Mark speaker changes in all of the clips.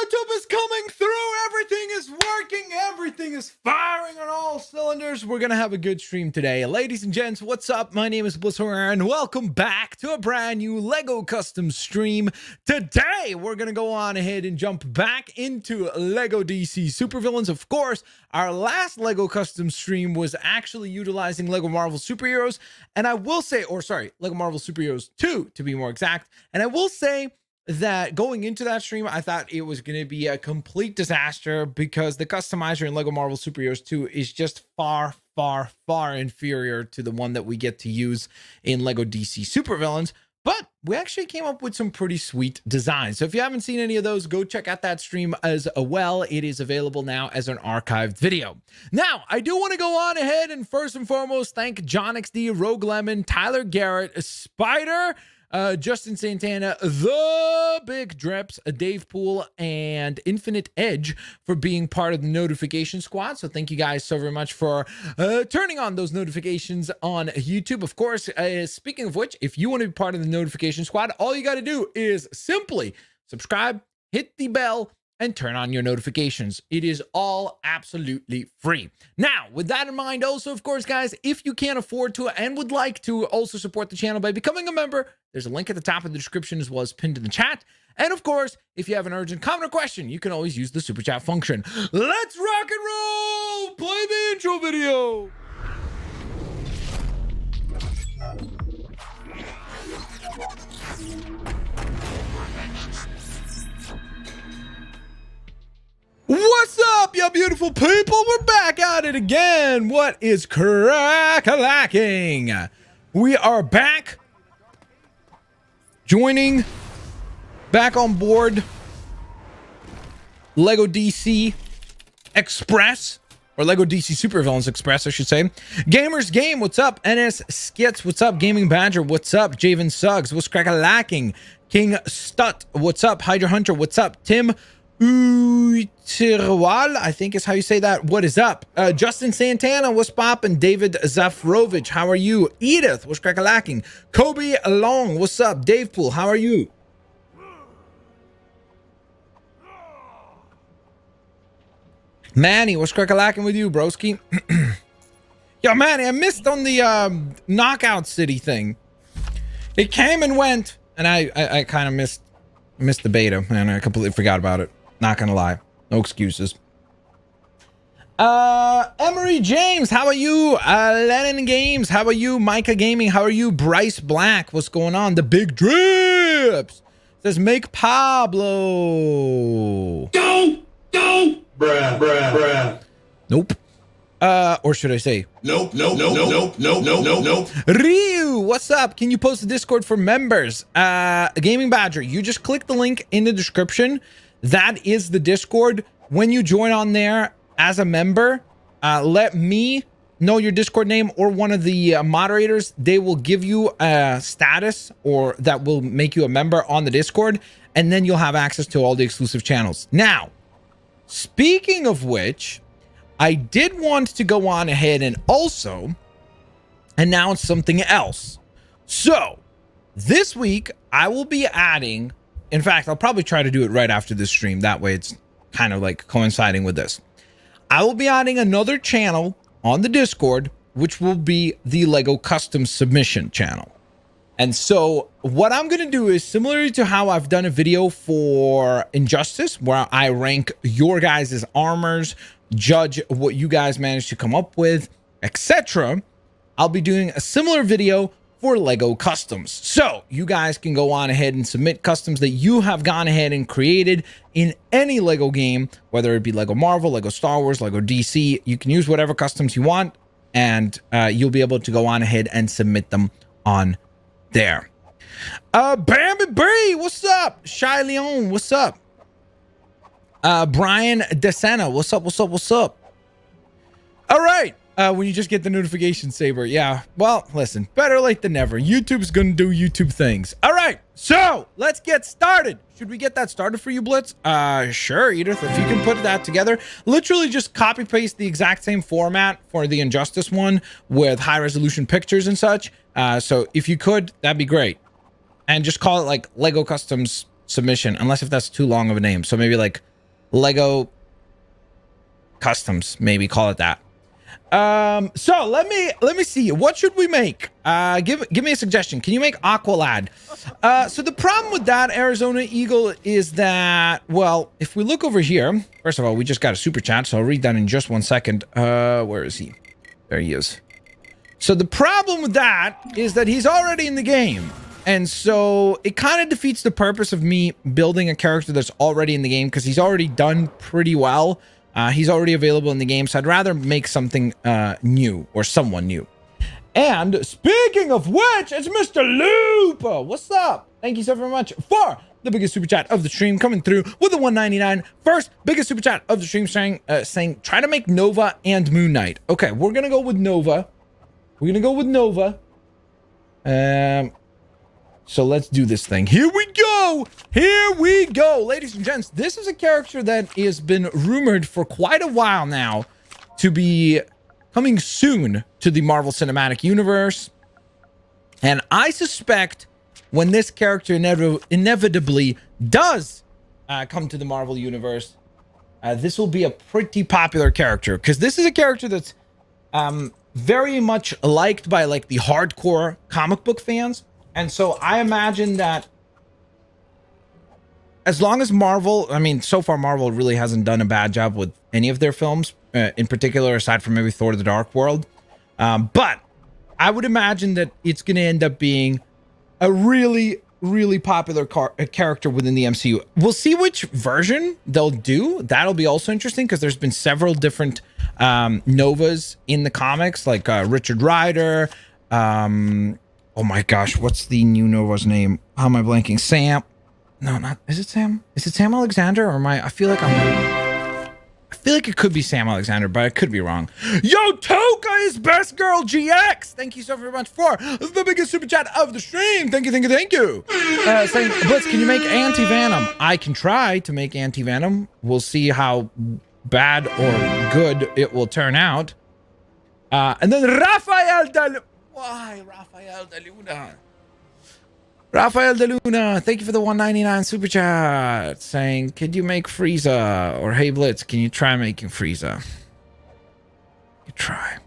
Speaker 1: YouTube is coming through. Everything is working. Everything is firing on all cylinders. We're going to have a good stream today. Ladies and gents, what's up? My name is Blitzwinger, and welcome back to a brand new LEGO custom stream. Today, we're going to go on ahead and jump back into LEGO DC supervillains. Of course, our last LEGO custom stream was actually utilizing LEGO Marvel Superheroes. And I will say, LEGO Marvel Superheroes 2 to be more exact. And I will say, that going into that stream, I thought it was going to be a complete disaster because the customizer in LEGO Marvel Superheroes 2 is just far inferior to the one that we get to use in LEGO DC Supervillains. But we actually came up with some pretty sweet designs. So if you haven't seen any of those, go check out that stream as well. It is available now as an archived video. Now, I do want to go on ahead and first and foremost thank John XD, Rogue Lemon, Tyler Garrett, Spider, Justin Santana, The Big Drips, Dave Poole, and Infinite Edge for being part of the notification squad. So thank you guys so very much for turning on those notifications on YouTube. Of course, speaking of which, if you want to be part of the notification squad, all you got to do is simply subscribe, hit the bell, and turn on your notifications. It is all absolutely free. Now, with that in mind, also, of course, guys, if you can't afford to and would like to also support the channel by becoming a member, there's a link at the top of the description as well as pinned in the chat. And of course, if you have an urgent comment or question, you can always use the super chat function. Let's rock and roll! Play the intro video! What's up, you beautiful people? We're back at it again. What is crack-a-lacking? We are back, joining, back on board LEGO DC Express, or LEGO DC Supervillains Express, I should say. Gamers Game, what's up? NS Skits, what's up? Gaming Badger, what's up? Javen Suggs, what's crack-a-lacking? King Stut, what's up? Hydra Hunter, what's up? Tim Utirwal, I think is how you say that. What is up? Justin Santana, what's poppin'? David Zafrovich, how are you? Edith, what's crack-a-lacking? Kobe Long, what's up? Dave Poole, how are you? Manny, what's crack-a-lacking with you, broski? Yo, Manny, I missed on the Knockout City thing. It came and went, and I kind of missed the beta, and I completely forgot about it. Not gonna lie. No excuses. Emery James, how are you? Lennon Games, how are you? Micah Gaming, how are you? Bryce Black, what's going on? The Big Drips says, make Pablo. Go! Bruh. Nope. Or should I say? Nope. Ryu, what's up? Can you post the Discord for members? Gaming Badger, you just click the link in the description. That is the Discord. When you join on there as a member, let me know your Discord name or one of the moderators. They will give you a status or that will make you a member on the Discord, and then you'll have access to all the exclusive channels. Now, speaking of which, I did want to go on ahead and also announce something else. So, this week, I will be adding, in fact, I'll probably try to do it right after this stream. That way, it's kind of like coinciding with this. I will be adding another channel on the Discord, which will be the LEGO Custom Submission channel. And so what I'm going to do is similar to how I've done a video for Injustice, where I rank your guys' armors, judge what you guys managed to come up with, etc. I'll be doing a similar video for LEGO Customs. So you guys can go on ahead and submit customs that you have gone ahead and created in any LEGO game, whether it be LEGO Marvel, LEGO Star Wars, LEGO DC. You can use whatever customs you want, and you'll be able to go on ahead and submit them on there. Bambi Bree, what's up? Shy Leon, what's up? Brian DeSena, what's up? All right. When you just get the notification, Saber. Yeah, well, listen, better late than never. YouTube's gonna do YouTube things. All right, so let's get started. Should we get that started for you, Blitz? Sure, Edith, if you can put that together. Literally just copy paste the exact same format for the Injustice one with high resolution pictures and such. So if you could, that'd be great. And just call it like LEGO Customs Submission, unless if that's too long of a name. So maybe like Lego customs, maybe call it that. So let me see. What should we make? Give me a suggestion. Can you make Aqualad? So the problem with that, Arizona Eagle, is that, well, if we look over here, first of all, we just got a super chat, so I'll read that in just 1 second. Where is he? There he is. So the problem with that is that he's already in the game. And so it kind of defeats the purpose of me building a character that's already in the game, because he's already done pretty well. He's already available in the game, so I'd rather make something new, or someone new. And speaking of which, it's Mr. Loop. What's up? Thank you so very much for the biggest super chat of the stream, coming through with the 199. First biggest super chat of the stream, saying try to make Nova and Moon Knight. Okay, we're gonna go with Nova. So let's do this thing. Here we go. Ladies and gents, this is a character that has been rumored for quite a while now to be coming soon to the Marvel Cinematic Universe. And I suspect when this character inevitably does come to the Marvel Universe, this will be a pretty popular character, because this is a character that's very much liked by like the hardcore comic book fans. And so I imagine that as long as Marvel, I mean, so far Marvel really hasn't done a bad job with any of their films, in particular, aside from maybe Thor: The Dark World. But I would imagine that it's going to end up being a really, really popular character within the MCU. We'll see which version they'll do. That'll be also interesting, because there's been several different Novas in the comics, like Richard Rider, oh my gosh, what's the new Nova's name? How am I blanking? Sam? No, not. Is it Sam? Is it Sam Alexander? Or am I? I feel like it could be Sam Alexander, but I could be wrong. Yo, Toka is Best Girl GX. Thank you so very much for the biggest super chat of the stream. Thank you. Saying, Blitz, can you make Anti-Venom? I can try to make Anti-Venom. We'll see how bad or good it will turn out. And then Rafael Why, Rafael De Luna, thank you for the 199 super chat, saying, could you make Frieza? Or, hey Blitz, can you try making Frieza? You try.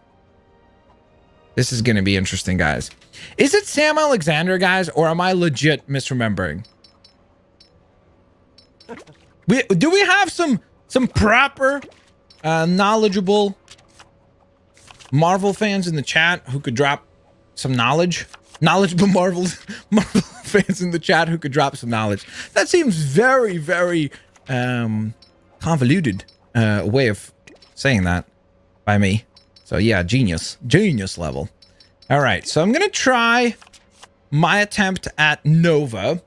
Speaker 1: This is going to be interesting, guys. Is it Sam Alexander, guys, or am I legit misremembering? Do we have some proper, knowledgeable Marvel fans in the chat who could drop some knowledgeable Marvel fans in the chat who could drop some knowledge? That seems very, very convoluted way of saying that by me. So yeah, genius level. All right, so I'm gonna try my attempt at Nova,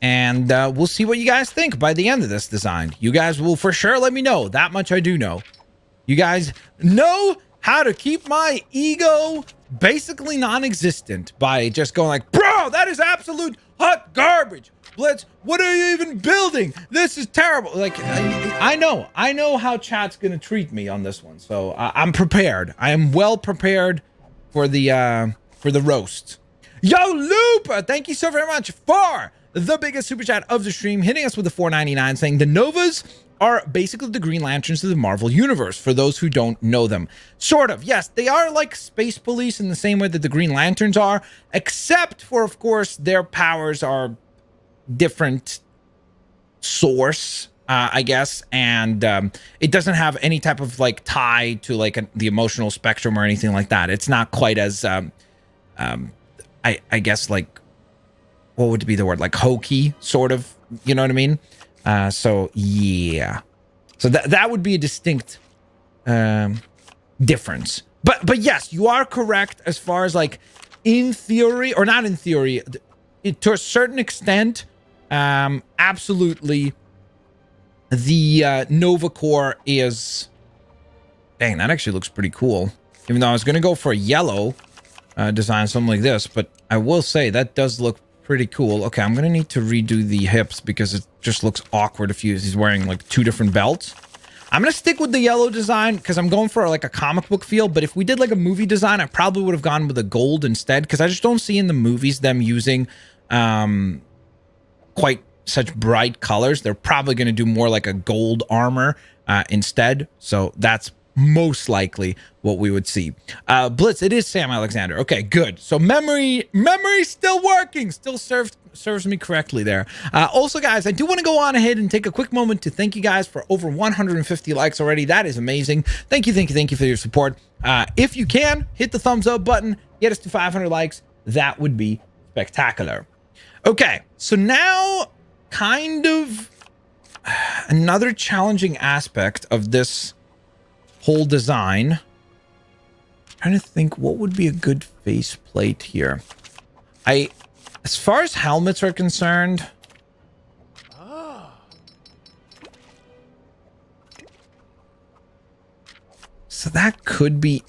Speaker 1: and we'll see what you guys think by the end of this design. You guys will for sure let me know. That much I do know. You guys know how to keep my ego basically non-existent by just going like, bro, that is absolute hot garbage. Blitz, what are you even building? This is terrible. Like, I know how chat's gonna treat me on this one, so I'm prepared. I am well prepared for the roast. Yo, Loop, thank you so very much for the biggest super chat of the stream, hitting us with the 499, saying the Novas are basically the Green Lanterns of the Marvel Universe, for those who don't know them. Sort of, yes, they are like space police in the same way that the Green Lanterns are, except for, of course, their powers are different source, I guess, and it doesn't have any type of like tie to like the emotional spectrum or anything like that. It's not quite as, I guess, like, what would be the word? Like hokey, sort of, you know what I mean? So yeah, so that would be a distinct difference. But yes, you are correct as far as like in theory, or not in theory, to a certain extent, absolutely. The Nova Core is, dang, that actually looks pretty cool. Even though I was gonna go for a yellow design, something like this, but I will say that does look pretty cool. Okay, I'm gonna need to redo the hips because it just looks awkward if he's wearing like two different belts. I'm gonna stick with the yellow design because I'm going for like a comic book feel, but if we did like a movie design, I probably would have gone with a gold instead, because I just don't see in the movies them using quite such bright colors. They're probably going to do more like a gold armor instead. So that's most likely what we would see. Blitz, it is Sam Alexander. Okay, good. So memory still working, still serves me correctly there. Also, guys, I do want to go on ahead and take a quick moment to thank you guys for over 150 likes already. That is amazing. Thank you for your support. If you can, hit the thumbs up button, get us to 500 likes. That would be spectacular. Okay, so now kind of another challenging aspect of this whole design. Trying to think what would be a good faceplate here. As far as helmets are concerned, so that could be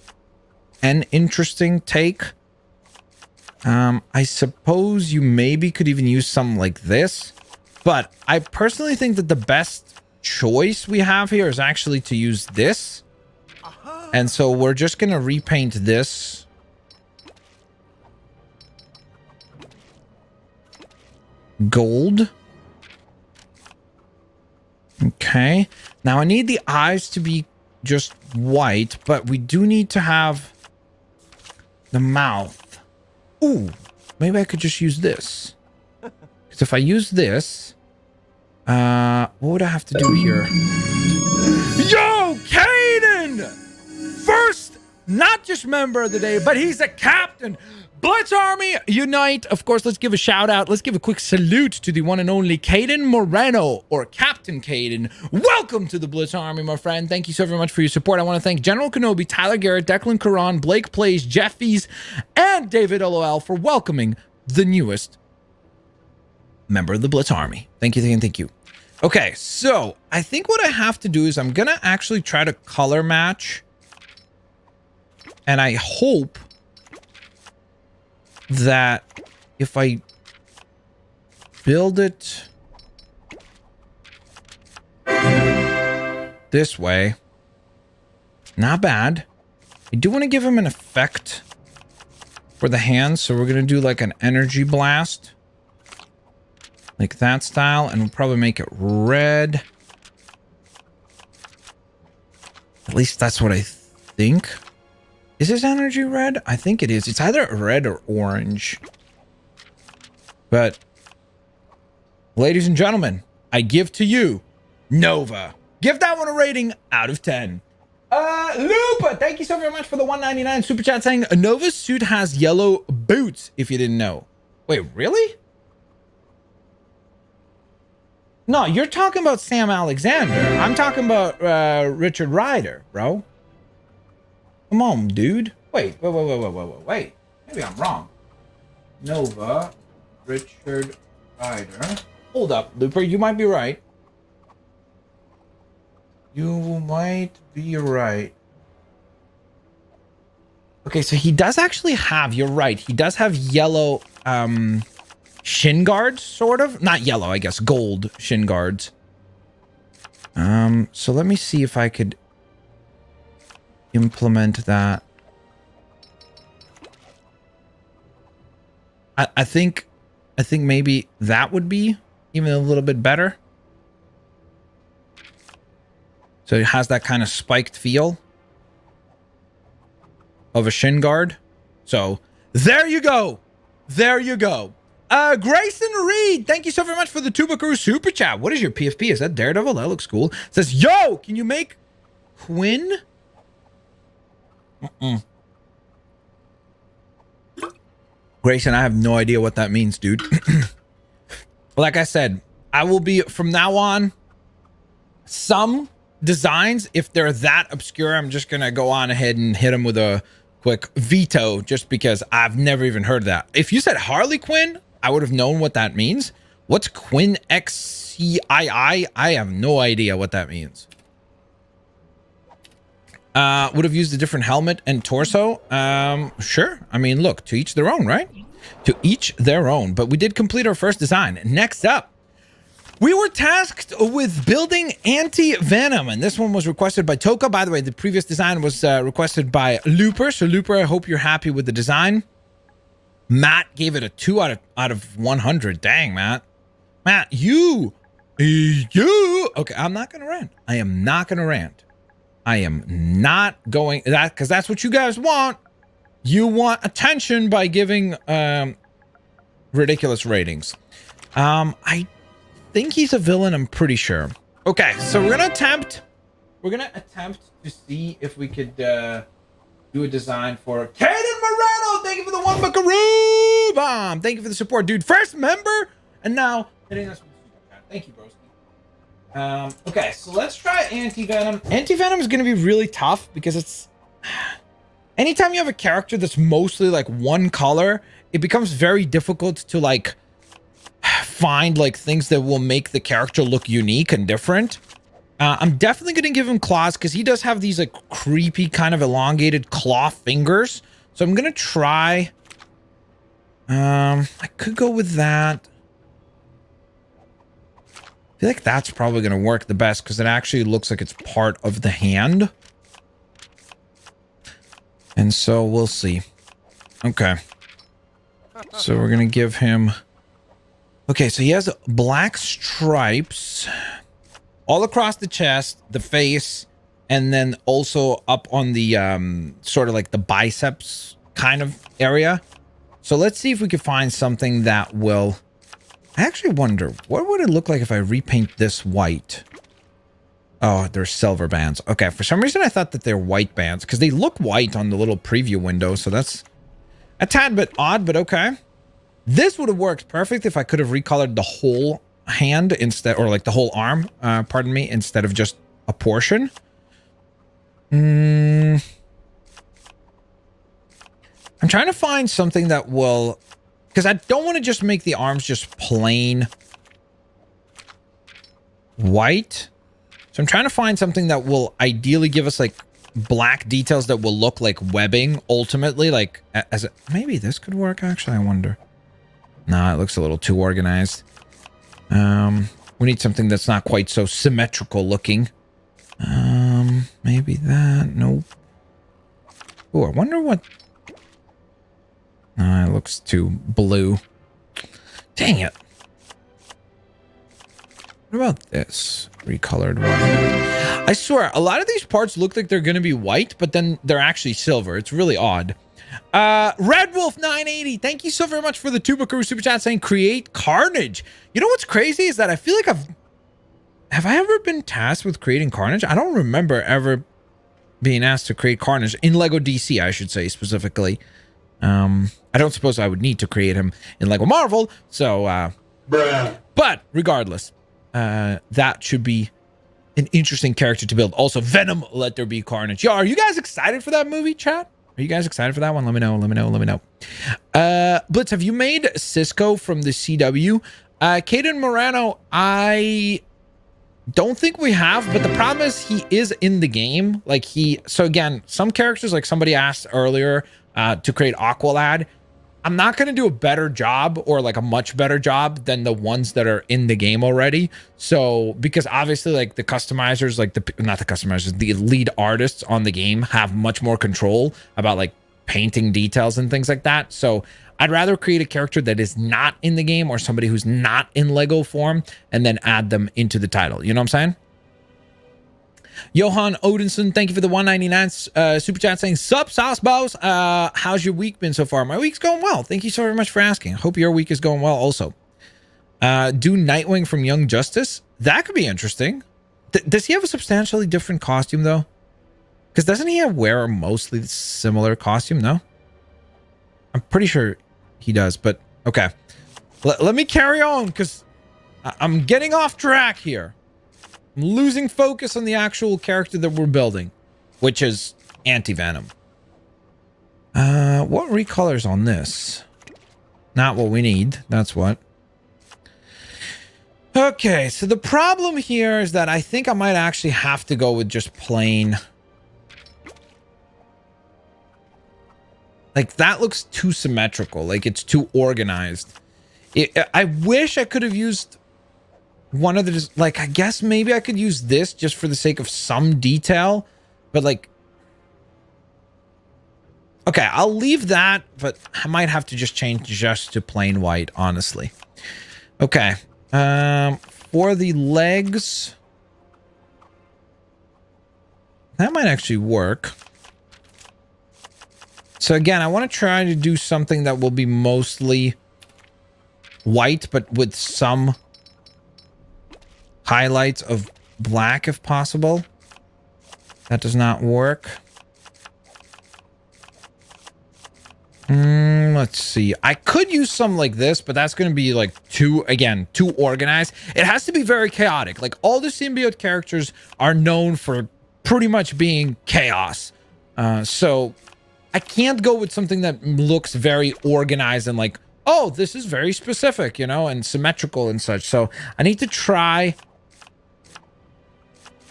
Speaker 1: an interesting take. I suppose you maybe could even use something like this, but I personally think that the best choice we have here is actually to use this. And so we're just going to repaint this. Gold. Okay. Now I need the eyes to be just white, but we do need to have the mouth. Ooh, maybe I could just use this. Because if I use this, what would I have to do here? Yo, Caden! First, not just member of the day, but he's a captain. Blitz Army Unite. Of course, let's give a shout out. Let's give a quick salute to the one and only Caden Moreno, or Captain Caden. Welcome to the Blitz Army, my friend. Thank you so very much for your support. I want to thank General Kenobi, Tyler Garrett, Declan Caron, Blake Plays, Jeffies, and David LOL for welcoming the newest member of the Blitz Army. Thank you, thank you. Okay, so I think what I have to do is I'm going to actually try to color match. And I hope that if I build it this way, not bad. I do want to give him an effect for the hands, so we're going to do like an energy blast. Like that style, and we'll probably make it red. At least that's what I think. Is this energy red? I think it is. It's either red or orange. But, ladies and gentlemen, I give to you Nova. Give that one a rating out of 10. Lupa, thank you so very much for the 199 super chat saying Nova's suit has yellow boots, if you didn't know. Wait, really? No, you're talking about Sam Alexander. I'm talking about Richard Rider, bro. Come on, dude. Wait. Maybe I'm wrong. Nova, Richard Rider. Hold up, Looper. You might be right. You might be right. Okay, so he does actually have, you're right. He does have yellow shin guards, sort of. Not yellow, I guess. Gold shin guards. So let me see if I could implement that. I think maybe that would be even a little bit better. So it has that kind of spiked feel of a shin guard. So there you go. There you go. Grayson Reed, thank you so very much for the Tubacaru super chat. What is your PFP? Is that Daredevil? That looks cool. It says, yo, can you make Quinn? Grayson, I have no idea what that means, dude. Like I said, I will be, from now on, some designs, if they're that obscure, I'm just gonna go on ahead and hit them with a quick veto, just because I've never even heard that. If you said Harley Quinn, I would have known what that means. What's Quinn XCII? I have no idea what that means. Would have used a different helmet and torso. Sure. I mean, look, to each their own, right? To each their own. But we did complete our first design. Next up, we were tasked with building Anti-Venom, and this one was requested by Toka. By the way, the previous design was requested by Looper. So Looper, I hope you're happy with the design. Matt gave it a 2 out of 100. Dang, Matt. Matt, you. Okay, I'm not gonna rant. I am not gonna rant. I am not going that because that's what you guys want. You want attention by giving ridiculous ratings. I think he's a villain. I'm pretty sure. Okay, so we're gonna attempt to see if we could do a design for Caden Moreno. Thank you for the 1 buckaroo bomb. Thank you for the support, dude. First member, and now hitting us with the super chat. Thank you, broski. Okay, so let's try Anti-Venom. Anti-Venom is going to be really tough because it's anytime you have a character that's mostly like one color, it becomes very difficult to like find like things that will make the character look unique and different. I'm definitely going to give him claws because he does have these like creepy kind of elongated claw fingers. So I'm going to try. I could go with that. I feel like that's probably going to work the best because it actually looks like it's part of the hand. And so we'll see. Okay. So we're going to give him. Okay, so he has black stripes all across the chest, the face, and then also up on the sort of like the biceps kind of area. So let's see if we can find something that will... I actually wonder, what would it look like if I repaint this white? Oh, they're silver bands. Okay, for some reason I thought that they're white bands because they look white on the little preview window. So that's a tad bit odd, but okay. This would have worked perfect if I could have recolored the whole hand instead, or like the whole arm, pardon me, instead of just a portion. I'm trying to find something that will, because I don't want to just make the arms just plain white. So I'm trying to find something that will ideally give us like black details that will look like webbing ultimately, like as a, maybe this could work actually, I wonder. Nah, it looks a little too organized. We need something that's not quite so symmetrical looking. Maybe that. Nope. Oh, I wonder what. It looks too blue. Dang it. What about this recolored one? I swear, a lot of these parts look like they're going to be white, but then they're actually silver. It's really odd. Red Wolf 980, thank you so very much for the 2 buckaroo super chat saying create Carnage. You know what's crazy is that I feel like have I ever been tasked with creating Carnage? I don't remember ever being asked to create Carnage in Lego DC, I should say specifically. I don't suppose I would need to create him in Lego Marvel, so but regardless, that should be an interesting character to build. Also, Venom, let there be carnage. Yo, are you guys excited for that movie, chat? Are you guys excited for that one? Let me know. Let me know. Let me know. Blitz, have you made Cisco from the CW? Caden Morano, I don't think we have, but the problem is he is in the game. Like so again, some characters, like somebody asked earlier to create Aqualad. I'm not going to do a better job or like a much better job than the ones that are in the game already. So, because obviously like the customizers, like not the customizers, the lead artists on the game have much more control about like painting details and things like that. So I'd rather create a character that is not in the game or somebody who's not in Lego form and then add them into the title. You know what I'm saying? Johan Odinson, thank you for the 199 super chat saying, sup, sauce boss. How's your week been so far? My week's going well. Thank you so very much for asking. Hope your week is going well also. Do Nightwing from Young Justice. That could be interesting. Does he have a substantially different costume though? Because doesn't he wear a mostly similar costume? No? I'm pretty sure he does, but okay. Let me carry on because I'm getting off track here. I'm losing focus on the actual character that we're building, which is Anti-Venom. What recolors on this? Not what we need. That's what. Okay, so the problem here is that I think I might actually have to go with just plain. Like, that looks too symmetrical. Like, it's too organized. I wish I could have used one of the, like, I guess maybe I could use this just for the sake of some detail. But, like, okay, I'll leave that. But I might have to just change just to plain white, honestly. Okay. For the legs, that might actually work. So again, I want to try to do something that will be mostly white, but with some highlights of black if possible. That does not work. Let's see. I could use some like this, but that's going to be like too organized. It has to be very chaotic. Like all the symbiote characters are known for pretty much being chaos. So I can't go with something that looks very organized and like, oh, this is very specific, you know, and symmetrical and such. So I need to try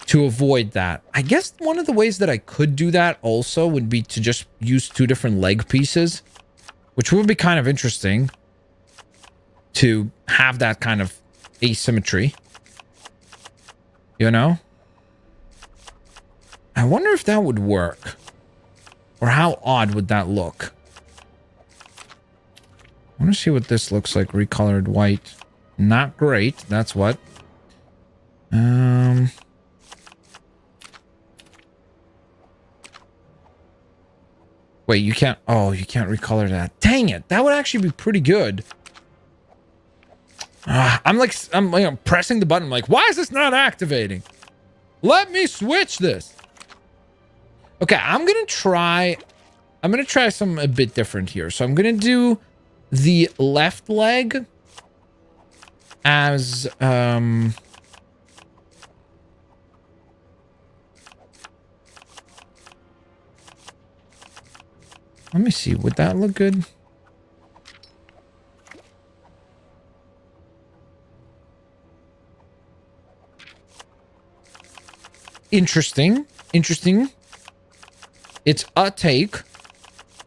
Speaker 1: to avoid that. I guess one of the ways that I could do that also would be to just use two different leg pieces, which would be kind of interesting to have that kind of asymmetry, you know? I wonder if that would work, or how odd would that look? I want to see what this looks like recolored white. Not great, that's what. Wait, you can't... Oh, you can't recolor that. Dang it. That would actually be pretty good. I'm pressing the button. I'm like, why is this not activating? Let me switch this. Okay, I'm going to try something a bit different here. So I'm going to do the left leg as... Let me see. Would that look good? Interesting. Interesting. It's a take.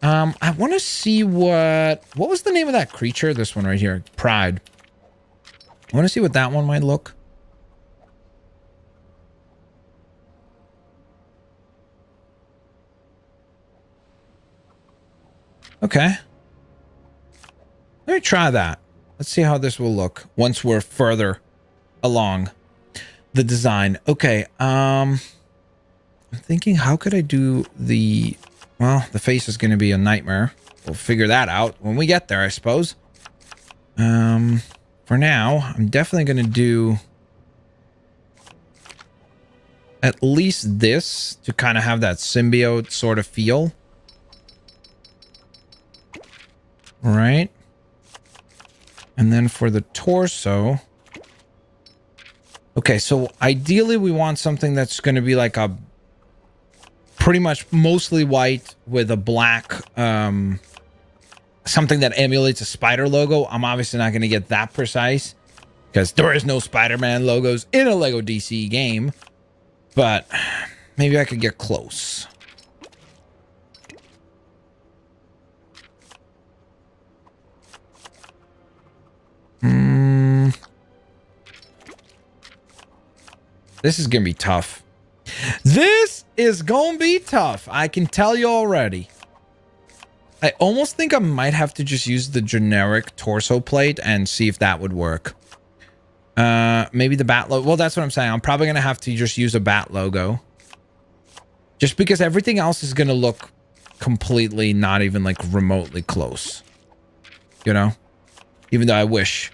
Speaker 1: I want to see what was the name of that creature? This one right here. Pride. I want to see what that one might look. Okay. Let me try that. Let's see how this will look once we're further along the design. Okay. I'm thinking, how could I do the... Well, the face is going to be a nightmare. We'll figure that out when we get there, I suppose. For now, I'm definitely going to do at least this to kind of have that symbiote sort of feel. Right. And then for the torso. Okay, so ideally we want something that's going to be like a pretty much mostly white with a black, something that emulates a spider logo. I'm obviously not going to get that precise because there is no Spider-Man logos in a Lego DC game, but maybe I could get close. This is gonna be tough. This is gonna be tough. I can tell you already. I almost think I might have to just use the generic torso plate and see if that would work. Maybe the bat logo. Well, that's what I'm saying. I'm probably gonna have to just use a bat logo. Just because everything else is gonna look completely not even like remotely close. You know? Even though I wish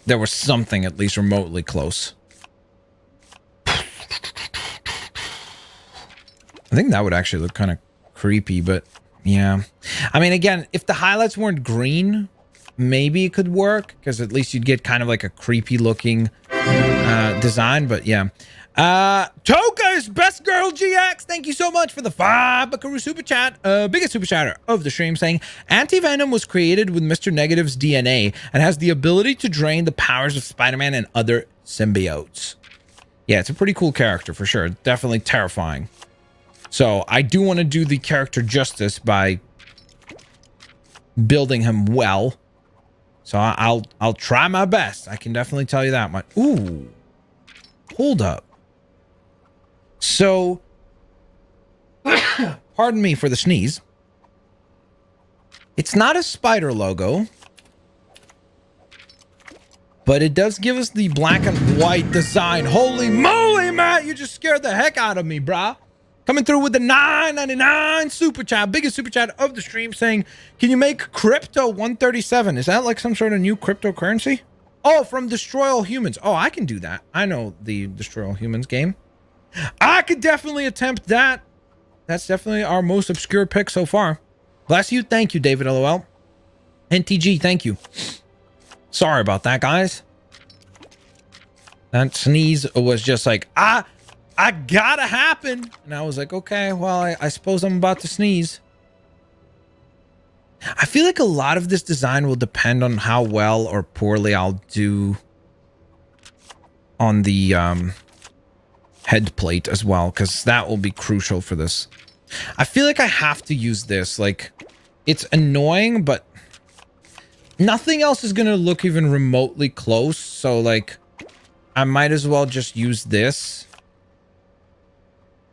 Speaker 1: there was something at least remotely close. I think that would actually look kind of creepy, but yeah. I mean, again, if the highlights weren't green, maybe it could work, because at least you'd get kind of like a creepy looking design, but yeah. Toka's Best Girl GX, thank you so much for the 5 buckaroo super chat. Biggest super chatter of the stream, saying Anti-Venom was created with Mr. Negative's DNA and has the ability to drain the powers of Spider-Man and other symbiotes. Yeah, it's a pretty cool character for sure. Definitely terrifying. So I do want to do the character justice by building him well. So I'll try my best. I can definitely tell you that much. Ooh, hold up. So, pardon me for the sneeze. It's not a spider logo. But it does give us the black and white design. Holy moly, Matt, you just scared the heck out of me, brah. Coming through with the $9.99 super chat, biggest super chat of the stream, saying, can you make crypto 137? Is that like some sort of new cryptocurrency? Oh, from Destroy All Humans. Oh, I can do that. I know the Destroy All Humans game. I could definitely attempt that. That's definitely our most obscure pick so far. Bless you. Thank you, David LOL. NTG, thank you. Sorry about that, guys. That sneeze was just like, I gotta happen. And I was like, okay, well, I suppose I'm about to sneeze. I feel like a lot of this design will depend on how well or poorly I'll do on the head plate as well, because that will be crucial for this. I feel like I have to use this. Like, it's annoying, but nothing else is going to look even remotely close. So, like, I might as well just use this.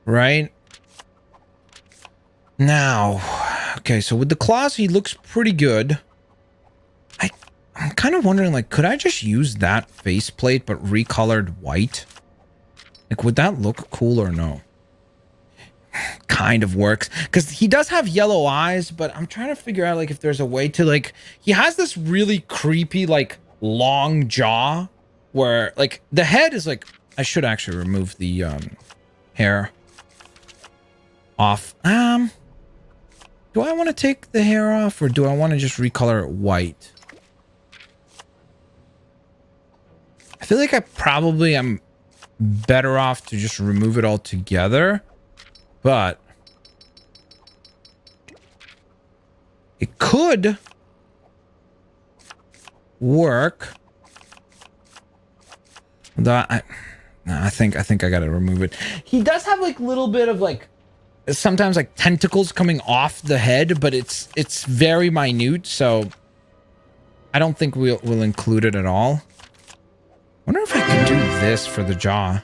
Speaker 1: Right? Now, okay, so with the claws, he looks pretty good. I'm kind of wondering, like, could I just use that faceplate but recolored white? Like, would that look cool or no? Kind of works. Because he does have yellow eyes, but I'm trying to figure out, like, if there's a way to, like... He has this really creepy, like, long jaw where, like, the head is, like... I should actually remove the hair off. Do I want to take the hair off, or do I want to just recolor it white? I feel like I probably am better off to just remove it all together, but it could work. I think I gotta remove it. He does have like a little bit of like sometimes like tentacles coming off the head, but it's very minute, so I don't think we'll include it at all. Wonder if I can do this for the jaw.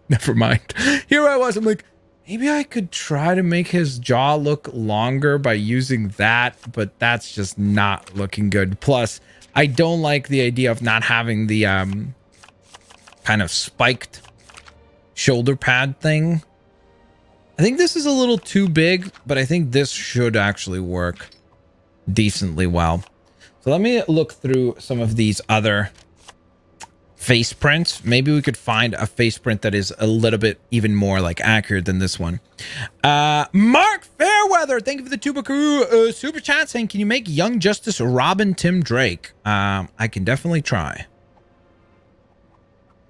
Speaker 1: Never mind. Here I was. I'm like, maybe I could try to make his jaw look longer by using that, but that's just not looking good. Plus, I don't like the idea of not having the kind of spiked shoulder pad thing. I think this is a little too big, but I think this should actually work decently well. So let me look through some of these other face prints. Maybe we could find a face print that is a little bit even more like accurate than this one. Mark Fairweather, thank you for the Tubaku super chat, saying, can you make Young Justice Robin Tim Drake? I can definitely try.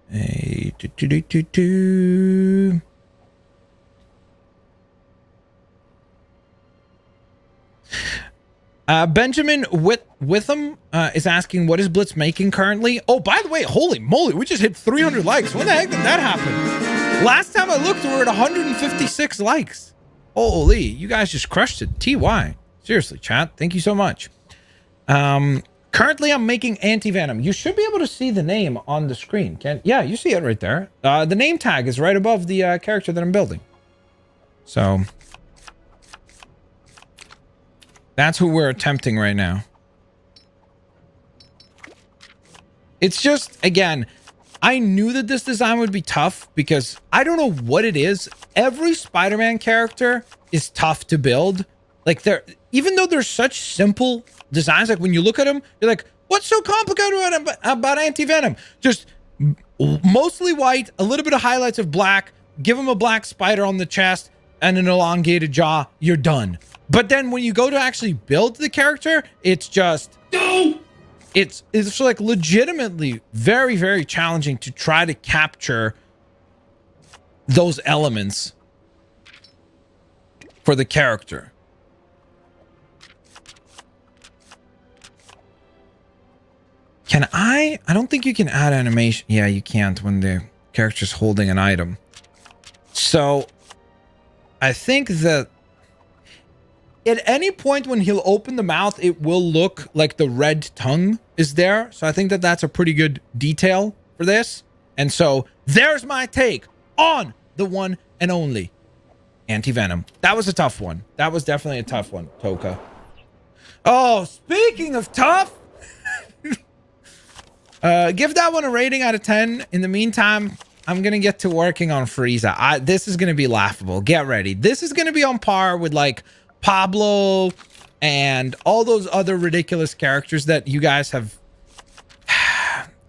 Speaker 1: Hey, Benjamin Witham is asking, what is Blitz making currently? Oh, by the way, holy moly, we just hit 300 likes. When the heck did that happen? Last time I looked, we were at 156 likes. Holy, you guys just crushed it. TY. Seriously, chat. Thank you so much. Currently, I'm making Anti-Venom. You should be able to see the name on the screen. Yeah, you see it right there. The name tag is right above the character that I'm building. So that's who we're attempting right now. It's just, again, I knew that this design would be tough because I don't know what it is. Every Spider-Man character is tough to build. Like, even though they're such simple designs, like when you look at them, you're like, what's so complicated about Anti-Venom? Just mostly white, a little bit of highlights of black, give them a black spider on the chest and an elongated jaw, you're done. But then when you go to actually build the character, it's just... It's like legitimately very, very challenging to try to capture those elements for the character. Can I don't think you can add animation. Yeah, you can't when the character's holding an item. So I think that at any point when he'll open the mouth, it will look like the red tongue is there. So I think that that's a pretty good detail for this. And so there's my take on the one and only Anti-Venom. That was a tough one. That was definitely a tough one, Toka. Oh, speaking of tough, Give that one a rating out of 10. In the meantime, I'm going to get to working on Frieza. This is going to be laughable. Get ready. This is going to be on par with like Pablo and all those other ridiculous characters that you guys have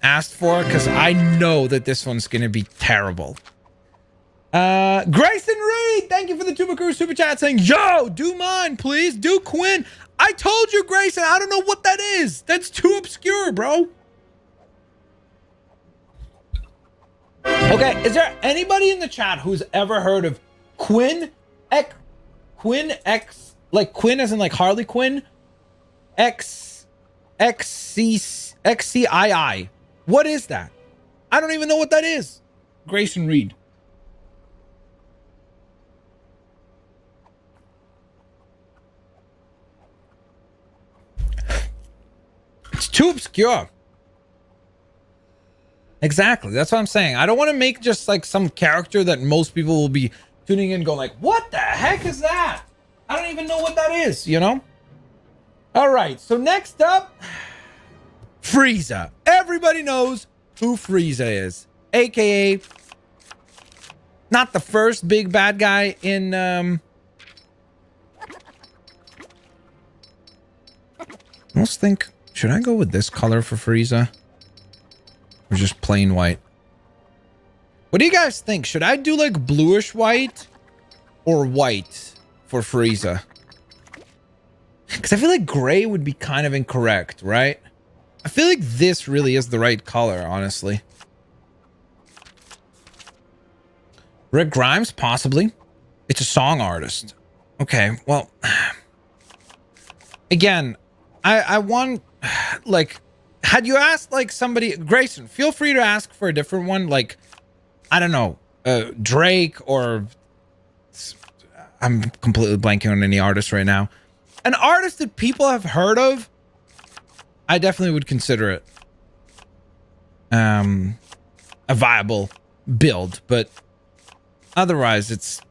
Speaker 1: asked for, because I know that this one's going to be terrible. Grayson Reed, thank you for the Tubaku super chat saying, yo, do mine, please. Do Quinn. I told you, Grayson, I don't know what that is. That's too obscure, bro. Okay, is there anybody in the chat who's ever heard of Quinn X, like Quinn as in like Harley Quinn? XCII. What is that? I don't even know what that is. Grayson Reed. It's too obscure. Exactly. That's what I'm saying. I don't want to make just like some character that most people will be tuning in going like, what the heck is that? I don't even know what that is, you know? All right. So next up, Frieza. Everybody knows who Frieza is, aka not the first big bad guy in almost think, should I go with this color for Frieza or just plain white? What do you guys think? Should I do like bluish white or white for Frieza? Because I feel like gray would be kind of incorrect, right? I feel like this really is the right color, honestly. Rick Grimes, possibly. It's a song artist. Okay, well, again, I want, like, had you asked like somebody, Grayson, feel free to ask for a different one, like, I don't know, Drake, or I'm completely blanking on any artist right now. An artist that people have heard of, I definitely would consider it a viable build, but otherwise it's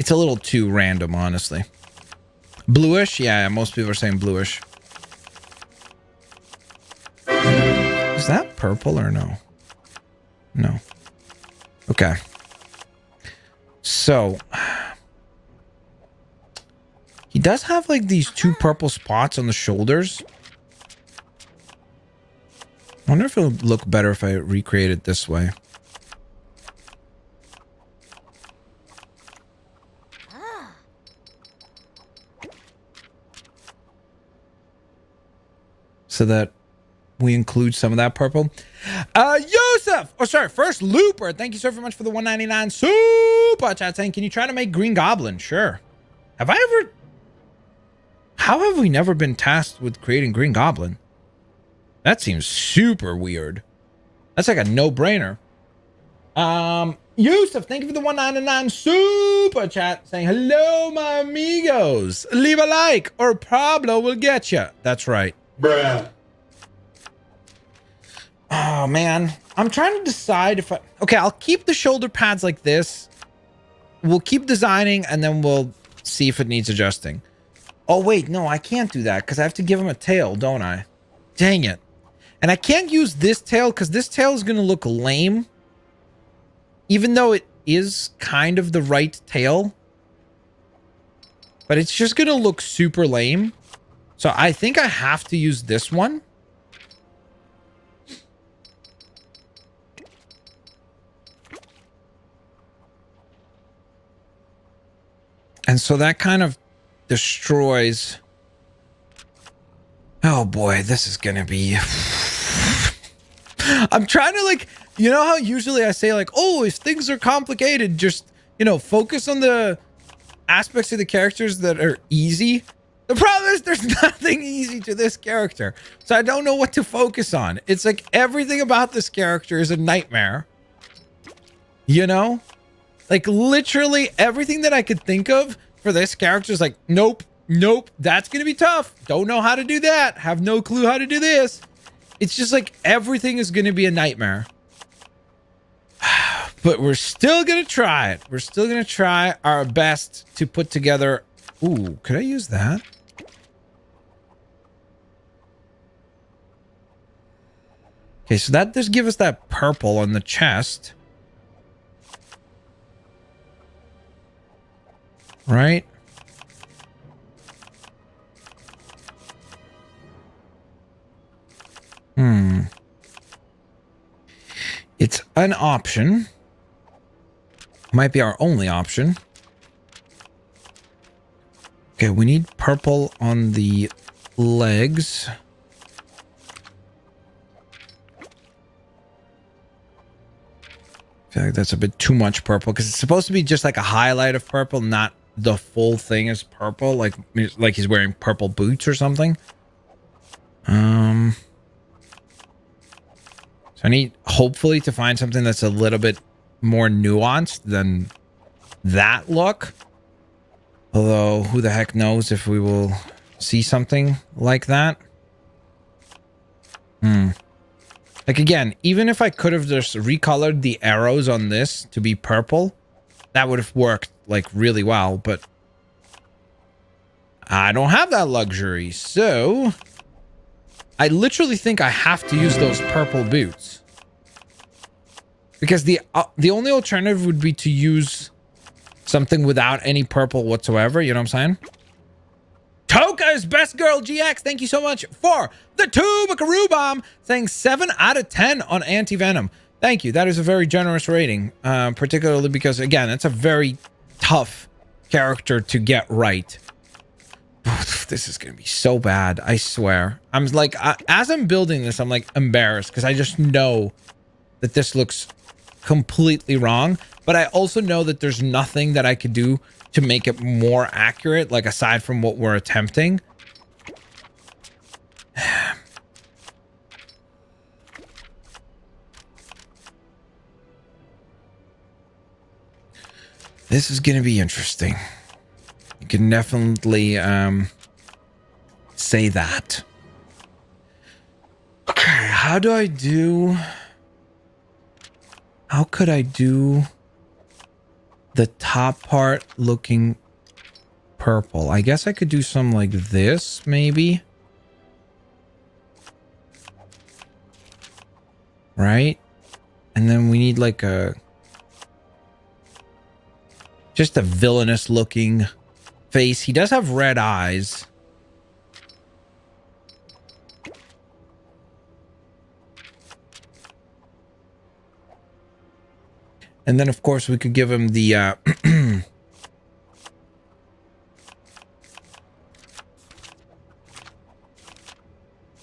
Speaker 1: a little too random, honestly. Bluish? Yeah, most people are saying bluish. Is that purple or no? No. Okay. So he does have like these two purple spots on the shoulders. I wonder if it'll look better if I recreate it this way. So that we include some of that purple. Yusuf! Oh, sorry. First, Looper. Thank you so very much for the 199 super chat saying, can you try to make Green Goblin? Sure. Have I ever... How have we never been tasked with creating Green Goblin? That seems super weird. That's like a no-brainer. Yusuf, thank you for the 199 super chat saying, hello, my amigos. Leave a like or Pablo will get you. That's right. Bruh. Oh, man. I'm trying to decide if I... Okay, I'll keep the shoulder pads like this. We'll keep designing, and then we'll see if it needs adjusting. Oh, wait. No, I can't do that, because I have to give him a tail, don't I? Dang it. And I can't use this tail, because this tail is going to look lame. Even though it is kind of the right tail. But it's just going to look super lame. So I think I have to use this one. And so that kind of destroys... Oh boy, this is going to be... I'm trying to like... You know how usually I say like, oh, if things are complicated, just, you know, focus on the aspects of the characters that are easy. The problem is there's nothing easy to this character. So I don't know what to focus on. It's like everything about this character is a nightmare. You know? Like literally everything that I could think of for this character is like, nope, nope, that's going to be tough. Don't know how to do that. Have no clue how to do this. It's just like everything is going to be a nightmare. But we're still going to try it. We're still going to try our best to put together... Ooh, could I use that? Okay, so that does give us that purple on the chest. Right? It's an option. Might be our only option. Okay, we need purple on the legs. I feel like that's a bit too much purple because it's supposed to be just like a highlight of purple, not the full thing is purple, like he's wearing purple boots or something. So I need hopefully to find something that's a little bit more nuanced than that look. Although who the heck knows if we will see something like that. Like again, even if I could have just recolored the arrows on this to be purple, that would have worked like really well, but I don't have that luxury. So I literally think I have to use those purple boots. Because the only alternative would be to use something without any purple whatsoever. You know what I'm saying? Toka's Best Girl GX, thank you so much for the Tubakaroo Bomb, saying 7 out of 10 on Anti-Venom. Thank you. That is a very generous rating, particularly because, again, it's a very tough character to get right. This is going to be so bad, I swear. I'm like, as I'm building this, I'm like embarrassed because I just know that this looks completely wrong, but I also know that there's nothing that I could do to make it more accurate, like aside from what we're attempting. This is going to be interesting. You can definitely say that. Okay, how could I do the top part looking purple? I guess I could do some like this, maybe. Right? And then we need like just a villainous looking face. He does have red eyes. And then, of course, we could give him the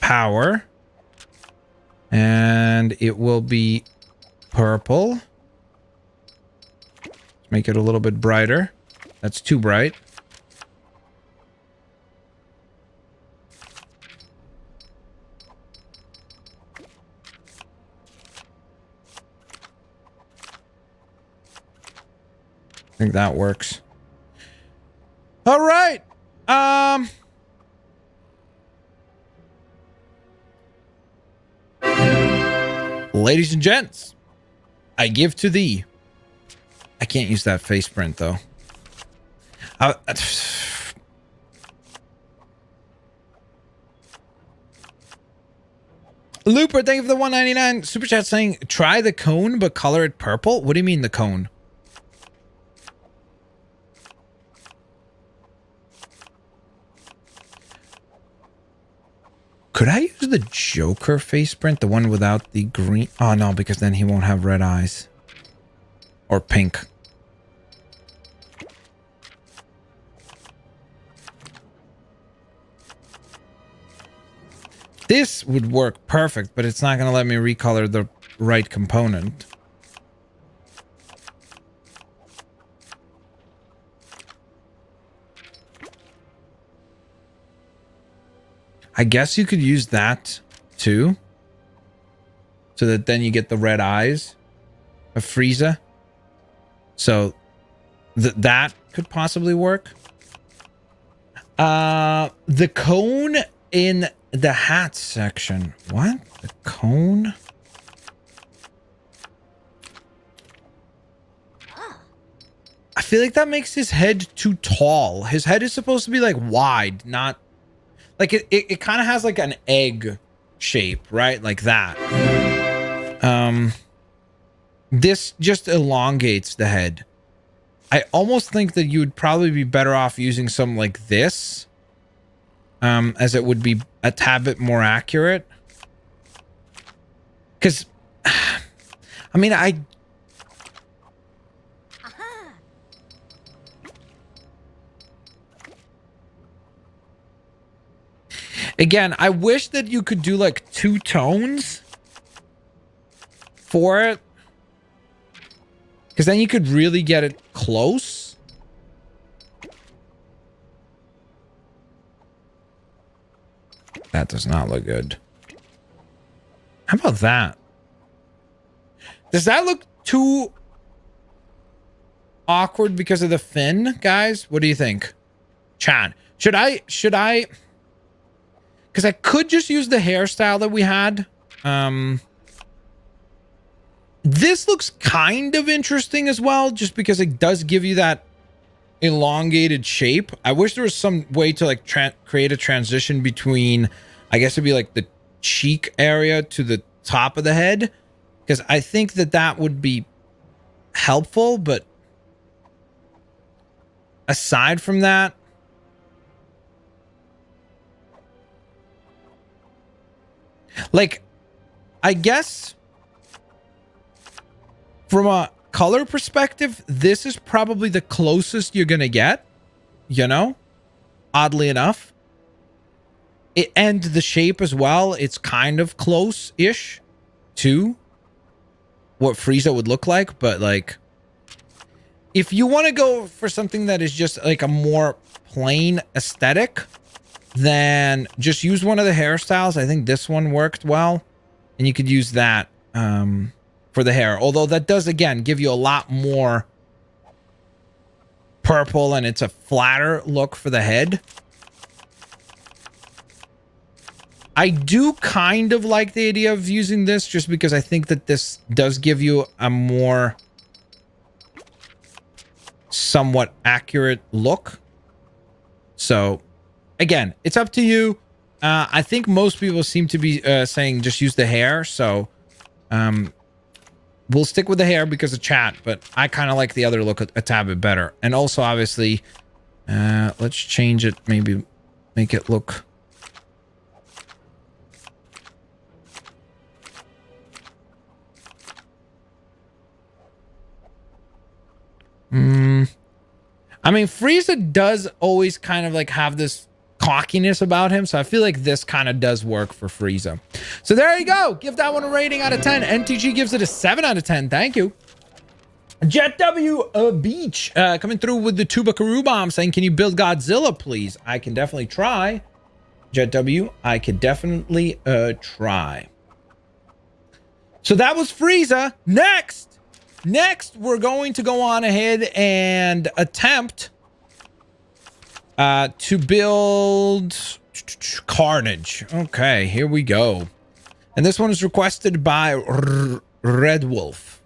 Speaker 1: power. And it will be purple. Let's make it a little bit brighter. That's too bright. I think that works. All right. Ladies and gents, I give to thee. I can't use that face print though. Looper, thank you for the 199 super chat saying try the cone but color it purple. What do you mean the cone? Could I use the Joker face print? The one without the green? Oh, no, because then he won't have red eyes. Or pink. This would work perfect, but it's not going to let me recolor the right component. I guess you could use that too. So that then you get the red eyes of Frieza. So that could possibly work. The cone in the hat section. What? The cone? I feel like that makes his head too tall. His head is supposed to be like wide, not like it kind of has like an egg shape, right? Like that. This just elongates the head. I almost think that you would probably be better off using some like this, as it would be a tad bit more accurate. Because, I mean, again, I wish that you could do like 2 tones for it, because then you could really get it close. That does not look good. How about that? Does that look too awkward because of the fin, guys? What do you think? Chat. Should I? Because I could just use the hairstyle that we had. This looks kind of interesting as well, just because it does give you that elongated shape. I wish there was some way to like create a transition between, I guess it'd be like the cheek area to the top of the head, because I think that that would be helpful. But aside from that, like, I guess from a color perspective, this is probably the closest you're gonna get, you know, oddly enough. And the shape as well, it's kind of close-ish to what Frieza would look like. But like, if you want to go for something that is just like a more plain aesthetic, then just use one of the hairstyles. I think this one worked well, and you could use that for the hair. Although that does, again, give you a lot more purple, and it's a flatter look for the head. I do kind of like the idea of using this, just because I think that this does give you a more somewhat accurate look. So again, it's up to you. I think most people seem to be saying just use the hair. So we'll stick with the hair because of chat, but I kind of like the other look a tad bit better. And also, obviously, let's change it. Maybe make it look... I mean, Frieza does always kind of like have this cockiness about him, so I feel like this kind of does work for Frieza. So there you go. Give that one a rating out of 10. NTG gives it a 7 out of 10. Thank you. Jet W Beach coming through with the Tubakaroo bomb, saying, can you build Godzilla, please? I can definitely try. Jet W, I could definitely try. So that was Frieza. Next, we're going to go on ahead and attempt to build Carnage. Okay, here we go. And this one is requested by Red Wolf.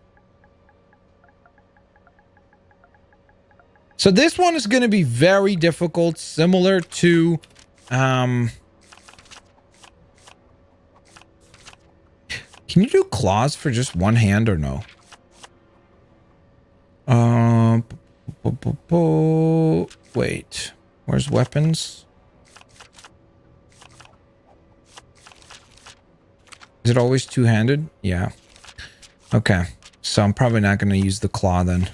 Speaker 1: So this one is going to be very difficult, similar to... Can you do claws for just one hand or no? Wait, where's weapons? Is it always two-handed? Yeah. Okay, so I'm probably not going to use the claw then.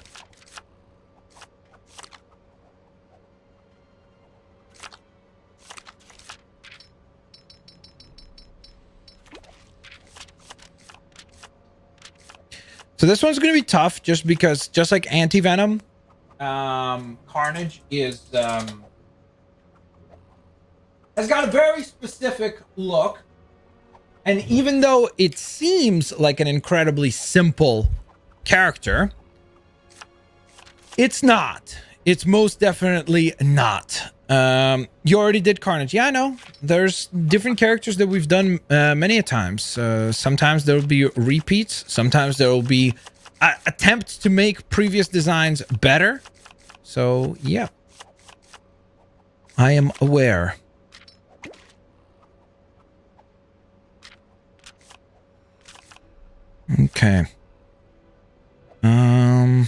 Speaker 1: So this one's going to be tough just because, just like Anti-Venom, Carnage is, has got a very specific look. And even though it seems like an incredibly simple character, it's not. It's most definitely not. You already did Carnage. Yeah, I know. There's different characters that we've done many a times. Sometimes there will be repeats. Sometimes there will be attempts to make previous designs better. So, yeah. I am aware. Okay. Man,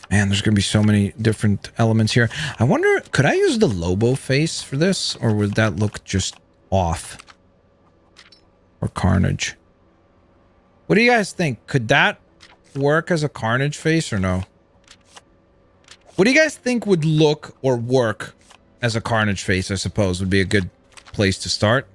Speaker 1: there's gonna be so many different elements here. I wonder, could I use the Lobo face for this, or would that look just off? Or Carnage? What do you guys think? Could that work as a Carnage face or no? What do you guys think would look or work as a Carnage face? I suppose would be a good place to start.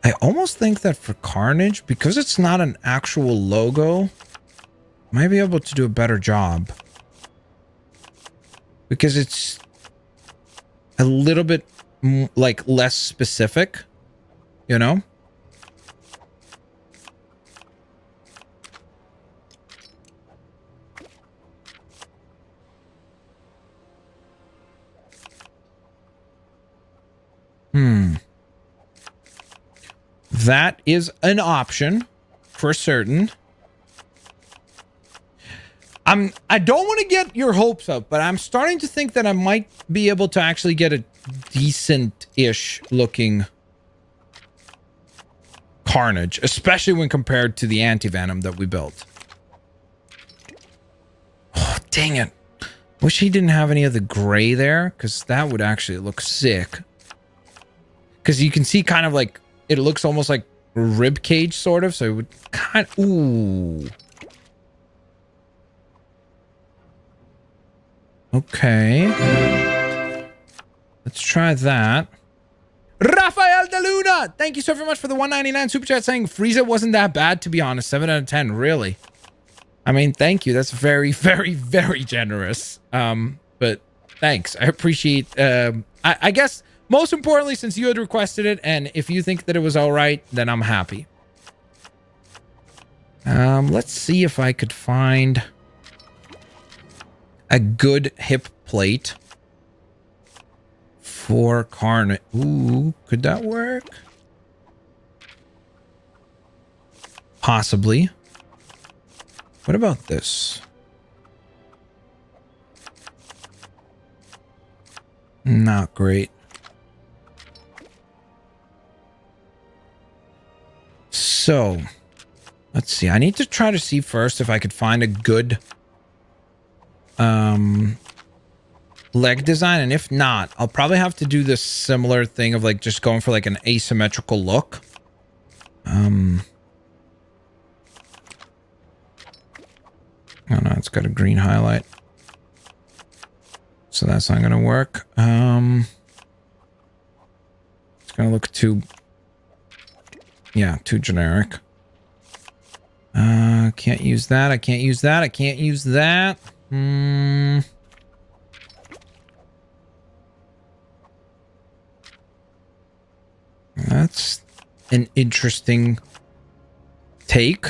Speaker 1: I almost think that for Carnage, because it's not an actual logo, I might be able to do a better job. Because it's a little bit like less specific, you know? That is an option for certain. I don't want to get your hopes up, but I'm starting to think that I might be able to actually get a decent-ish looking Carnage, especially when compared to the Anti-Venom that we built. Oh, dang it. Wish he didn't have any of the gray there, because that would actually look sick. Because you can see kind of like, it looks almost like rib cage, sort of, so it would kind of... Ooh. Okay. Let's try that. Rafael De Luna! Thank you so very much for the 199 super chat saying Frieza wasn't that bad, to be honest. 7 out of 10, really. I mean, thank you. That's very, very, very generous. But thanks. I appreciate... I guess... Most importantly, since you had requested it, and if you think that it was all right, then I'm happy. Let's see if I could find a good hip plate for Carnage. Ooh, could that work? Possibly. What about this? Not great. So, let's see. I need to try to see first if I could find a good leg design, and if not, I'll probably have to do this similar thing of like just going for like an asymmetrical look. Oh no, it's got a green highlight, so that's not gonna work. It's gonna look too... Yeah, too generic. Can't use that. I can't use that. I can't use that. That's an interesting take.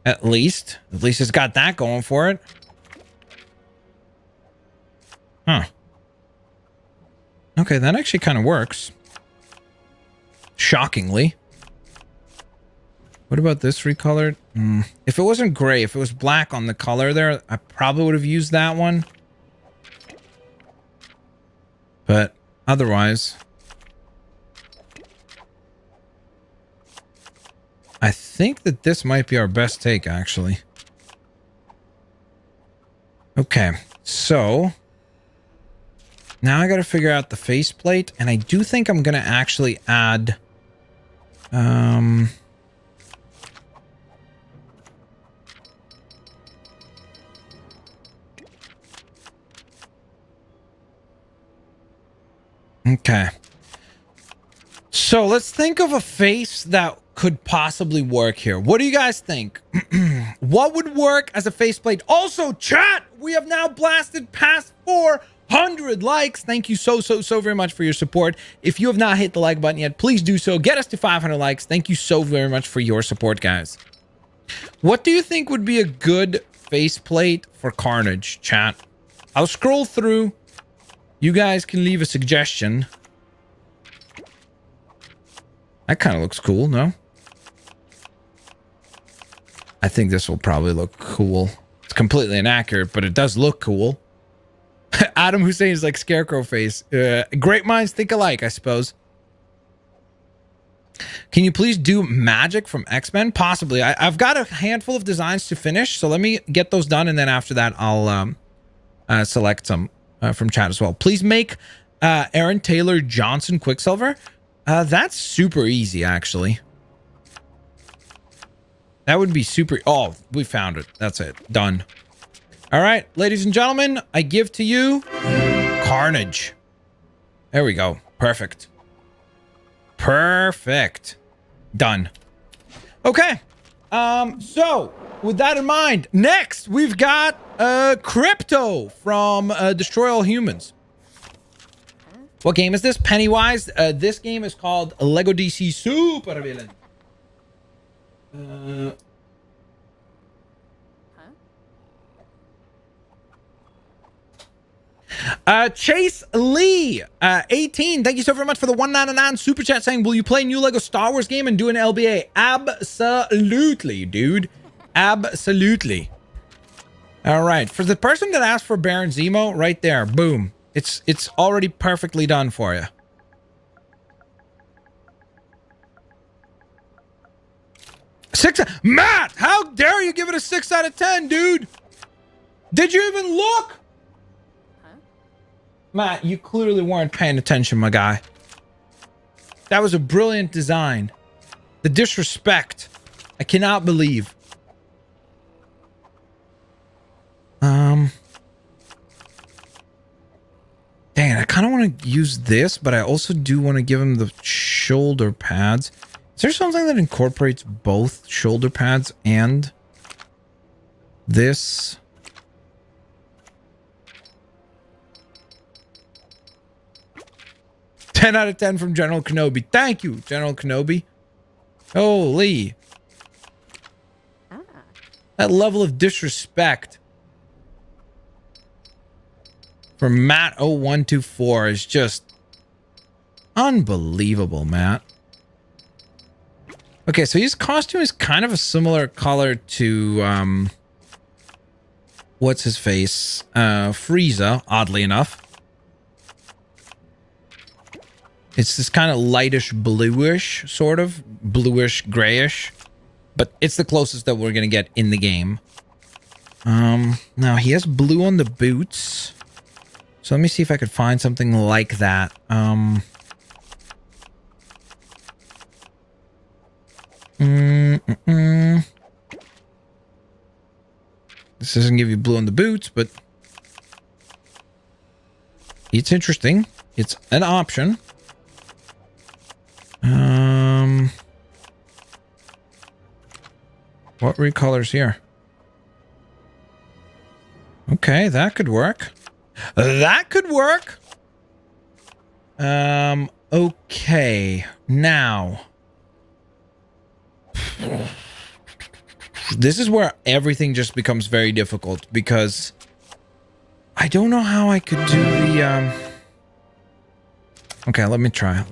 Speaker 1: At least. At least it's got that going for it. Huh. Okay, that actually kind of works. Shockingly. What about this recolored? If it wasn't gray, if it was black on the color there, I probably would have used that one. But otherwise, I think that this might be our best take, actually. Okay, so now I got to figure out the faceplate, and I do think I'm going to actually add... Okay. So let's think of a face that could possibly work here. What do you guys think? What would work as a faceplate? Also, chat, we have now blasted past 400 likes. Thank you so very much for your support. If you have not hit the like button yet, please do so. Get us to 500 likes. Thank you so very much for your support, guys. What do you think would be a good faceplate for Carnage, chat? I'll scroll through. You guys can leave a suggestion. That kind of looks cool, no? I think this will probably look cool. It's completely inaccurate, but it does look cool. Adam Hussein is like Scarecrow face. Great minds think alike, I suppose. Can you please do magic from X-Men? Possibly. I've got a handful of designs to finish, so let me get those done, and then after that, I'll select some from chat as well. Please make Aaron Taylor Johnson Quicksilver. That's super easy, actually. That would be super... Oh, we found it. That's it. Done. All right, ladies and gentlemen, I give to you Carnage. There we go. Perfect. Perfect. Done. Okay. So with that in mind, next we've got Crypto from Destroy All Humans. What game is this? Pennywise. This game is called Lego DC Super Villain. Chase Lee, 18. Thank you so very much for the 199 super chat saying, will you play new Lego Star Wars game and do an LBA? Absolutely, dude. Absolutely. All right. For the person that asked for Baron Zemo, right there, boom. It's already perfectly done for you. Matt, how dare you give it a 6 out of 10, dude? Did you even look? Matt, you clearly weren't paying attention, my guy. That was a brilliant design. The disrespect. I cannot believe. Dang, I kind of want to use this, but I also do want to give him the shoulder pads. Is there something that incorporates both shoulder pads and this? Ten out of 10 from General Kenobi. Thank you, General Kenobi. Holy. That level of disrespect from Matt0124 is just unbelievable, Matt. Okay, so his costume is kind of a similar color to what's his face? Frieza, oddly enough. It's this kind of lightish bluish, sort of bluish grayish, but it's the closest that we're gonna get in the game. Now he has blue on the boots, so let me see if I could find something like that. This doesn't give you blue on the boots, but it's interesting. It's an option. What recolors here? Okay, that could work. That could work. Okay. Now. This is where everything just becomes very difficult because I don't know how I could do the Okay, let me try.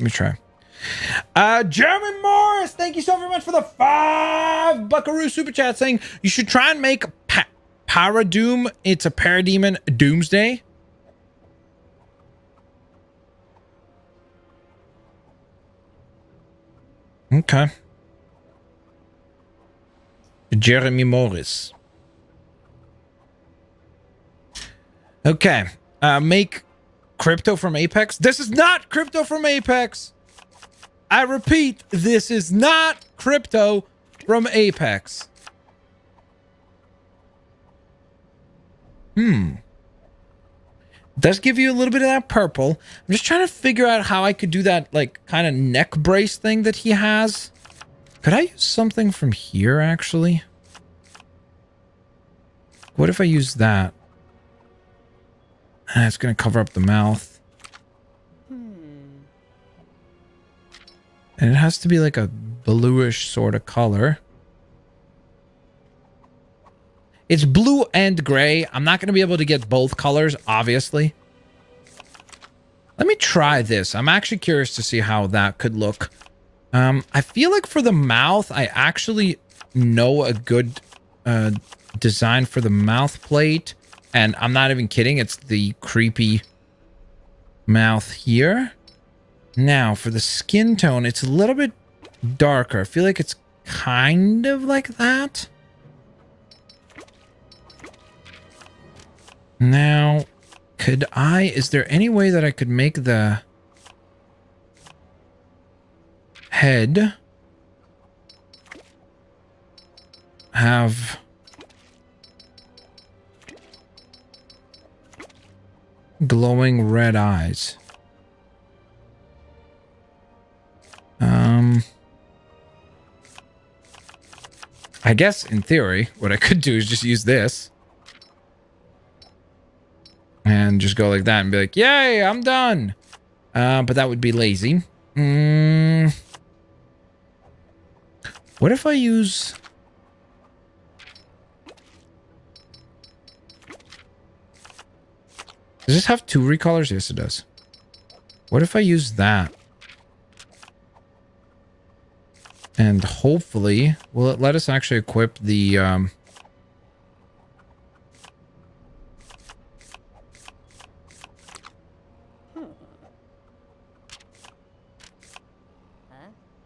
Speaker 1: Jeremy Morris, thank you so very much for the 5 buckaroo super chat saying you should try and make Peridoom. It's a Parademon Doomsday. Okay. Jeremy Morris. Okay. Make Crypto from Apex. This is not Crypto from Apex. I repeat, this is not Crypto from Apex. Does give you a little bit of that purple. I'm just trying to figure out how I could do that, like, kind of neck brace thing that he has. Could I use something from here, actually? What if I use that? It's going to cover up the mouth. And it has to be like a bluish sort of color. It's blue and gray. I'm not going to be able to get both colors, obviously. Let me try this. I'm actually curious to see how that could look. I feel like for the mouth, I actually know a good design for the mouth plate. And I'm not even kidding. It's the creepy mouth here. Now, for the skin tone, it's a little bit darker. I feel like it's kind of like that. Now, is there any way that I could make the head have glowing red eyes? I guess in theory, what I could do is just use this and just go like that and be like, yay, I'm done. But that would be lazy. What if I use... Does this have 2 recolors? Yes, it does. What if I use that? And hopefully, will it let us actually equip the...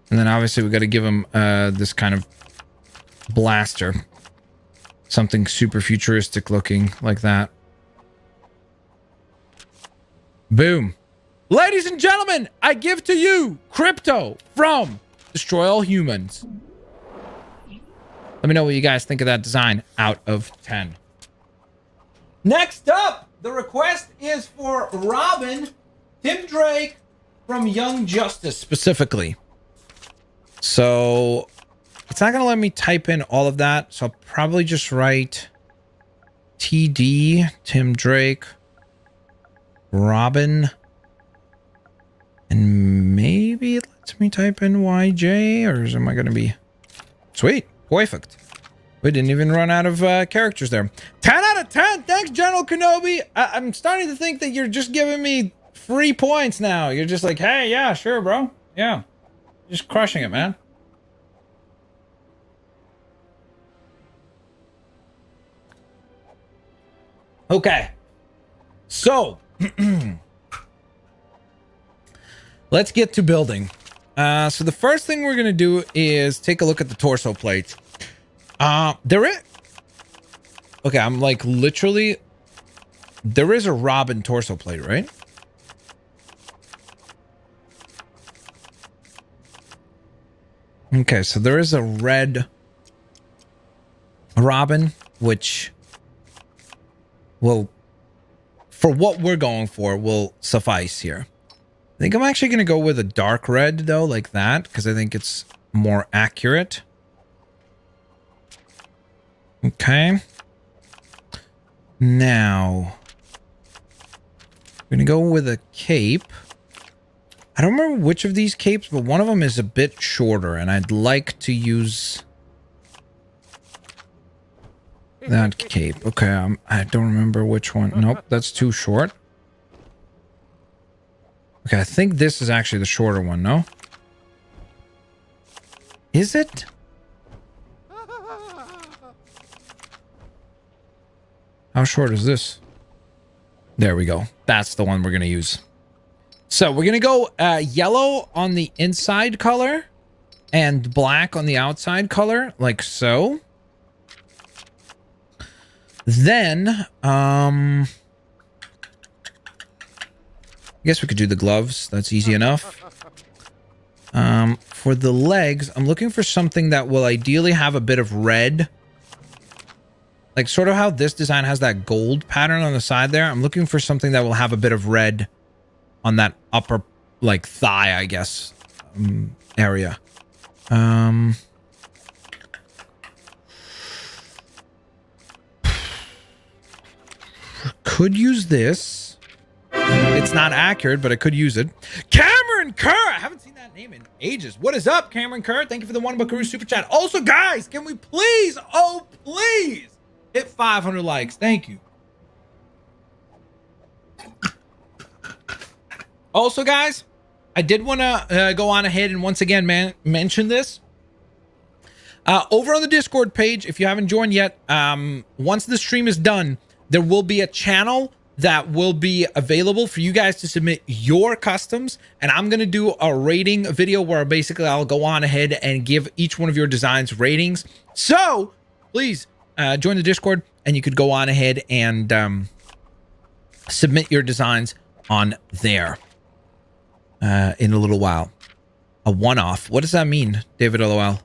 Speaker 1: And then obviously we got to give him this kind of blaster. Something super futuristic looking like that. Boom. Ladies and gentlemen, I give to you Crypto from Destroy All Humans. Let me know what you guys think of that design out of 10. Next up, the request is for Robin, Tim Drake from Young Justice specifically. So it's not going to let me type in all of that. So I'll probably just write TD, Tim Drake, Robin, and maybe it lets me type in YJ, or am I going to be... Sweet. Perfect. We didn't even run out of characters there. 10 out of 10. Thanks, General Kenobi. I'm starting to think that you're just giving me free points now. You're just like, hey, yeah, sure, bro. Yeah. Just crushing it, man. Okay. So, let's get to building. So the first thing we're going to do is take a look at the torso plates. Okay, I'm like literally... There is a Robin torso plate, right? Okay, so there is a red Robin, which will, for what we're going for, will suffice here. I think I'm actually going to go with a dark red, though, like that, because I think it's more accurate. Okay. Now, I'm going to go with a cape. I don't remember which of these capes, but one of them is a bit shorter, and I'd like to use that cape. Okay, I don't remember which one. Nope, that's too short. Okay, I think this is actually the shorter one, no? Is it? How short is this? There we go. That's the one we're going to use. So we're going to go yellow on the inside color and black on the outside color, like so. Then, I guess we could do the gloves. That's easy enough. For the legs, I'm looking for something that will ideally have a bit of red. Like sort of how this design has that gold pattern on the side there. I'm looking for something that will have a bit of red on that upper, like, thigh, I guess, area. Could use this. It's not accurate, but I could use it. Cameron Kerr! I haven't seen that name in ages. What is up, Cameron Kerr? Thank you for the $1 Buckaroo super chat. Also, guys, can we please, oh, please, hit 500 likes? Thank you. Also, guys, I did want to go on ahead and once again mention this. Over on the Discord page, if you haven't joined yet, once the stream is done, there will be a channel that will be available for you guys to submit your customs, and I'm going to do a rating video where basically I'll go on ahead and give each one of your designs ratings. So please join the Discord, and you could go on ahead and submit your designs on there in a little while. A one-off. What does that mean, David LOL?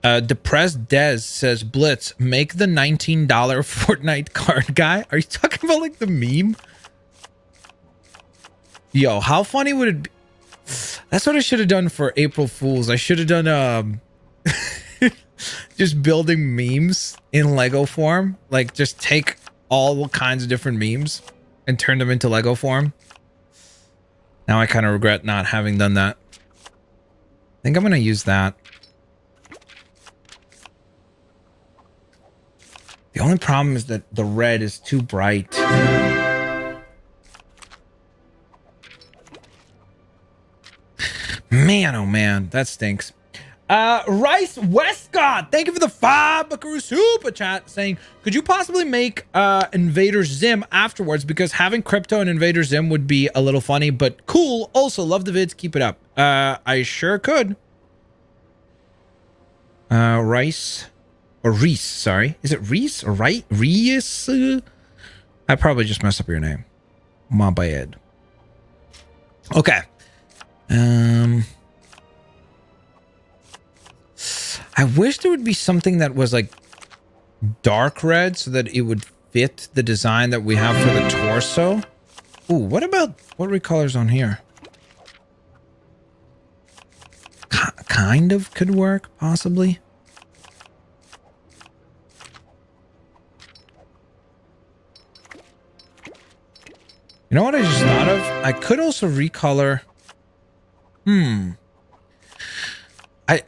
Speaker 1: Depressed Dez says, Blitz, make the $19 Fortnite card guy. Are you talking about like the meme? Yo, how funny would it be? That's what I should have done for April Fools. I should have done just building memes in Lego form. Like just take all kinds of different memes and turn them into Lego form. Now I kind of regret not having done that. I think I'm going to use that. The only problem is that the red is too bright. Man, oh man, that stinks. Rice Westcott, thank you for the 5 buckaroo super chat, saying, could you possibly make Invader Zim afterwards, because having Crypto and Invader Zim would be a little funny, but cool. Also, love the vids, keep it up. I sure could. Rice. Or Reese, sorry. Is it Reese or right? Reese? I probably just messed up your name. My bad. Okay. I wish there would be something that was like dark red so that it would fit the design that we have for the torso. Ooh, what recolors on here? Kind of could work, possibly. You know what I just thought of? I could also recolor. I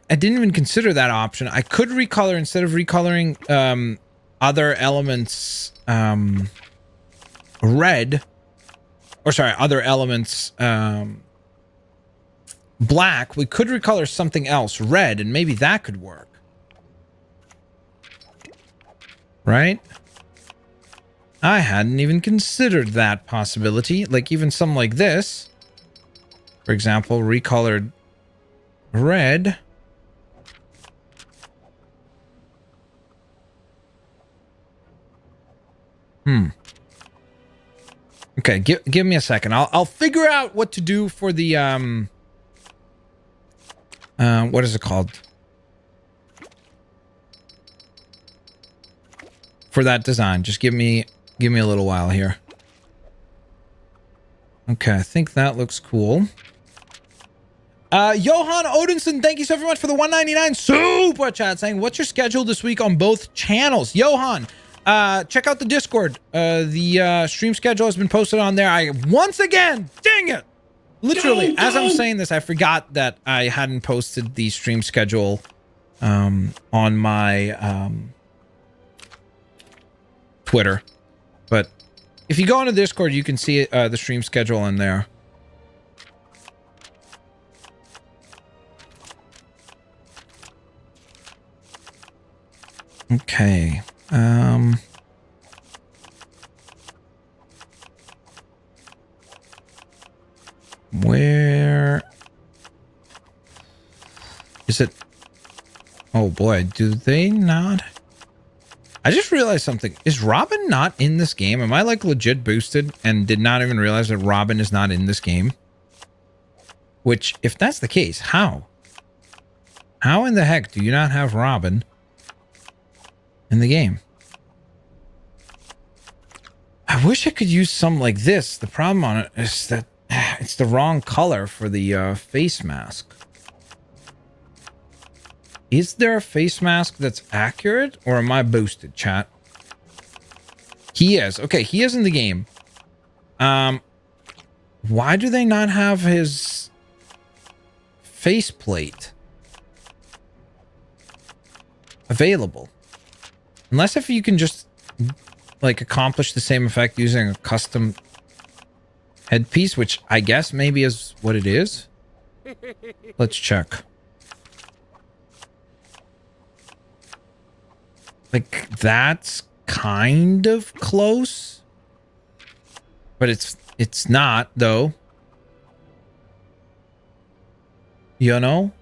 Speaker 1: didn't even consider that option. I could recolor instead of recoloring other elements red. Or sorry, other elements black. We could recolor something else red, and maybe that could work. Right? I hadn't even considered that possibility. Like even something like this. For example, recolored red. Okay, give me a second. I'll figure out what to do for the what is it called? For that design. Just give me a little while here. Okay, I think that looks cool. Johan Odinson, thank you so very much for the 199 super chat, saying, what's your schedule this week on both channels? Johan, check out the Discord. The stream schedule has been posted on there. Once again, dang it! Literally, as I'm saying this, I forgot that I hadn't posted the stream schedule on my Twitter. But if you go on the Discord, you can see the stream schedule in there. Okay. Where is it? Oh boy, do they not? I just realized something. Is Robin not in this game? Am I like legit boosted and did not even realize that Robin is not in this game? Which, if that's the case, how? How in the heck do you not have Robin in the game? I wish I could use something like this. The problem on it is that it's the wrong color for the face mask. Is there a face mask that's accurate, or am I boosted, chat? He is. Okay, he is in the game. Why do they not have his faceplate available? Unless if you can just like accomplish the same effect using a custom headpiece, which I guess maybe is what it is. Let's check. Like, that's kind of close. But it's not, though. You know?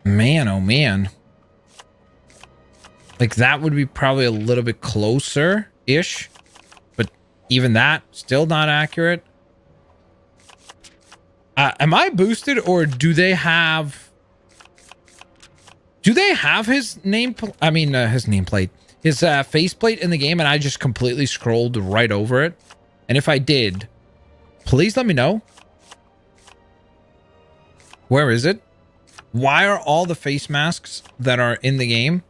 Speaker 1: Man, oh man. Like, that would be probably a little bit closer-ish. But even that, still not accurate. Am I boosted, or do they have... Do they have his name... I mean, his nameplate. His faceplate in the game, and I just completely scrolled right over it? And if I did, please let me know. Where is it? Why are all the face masks that are in the game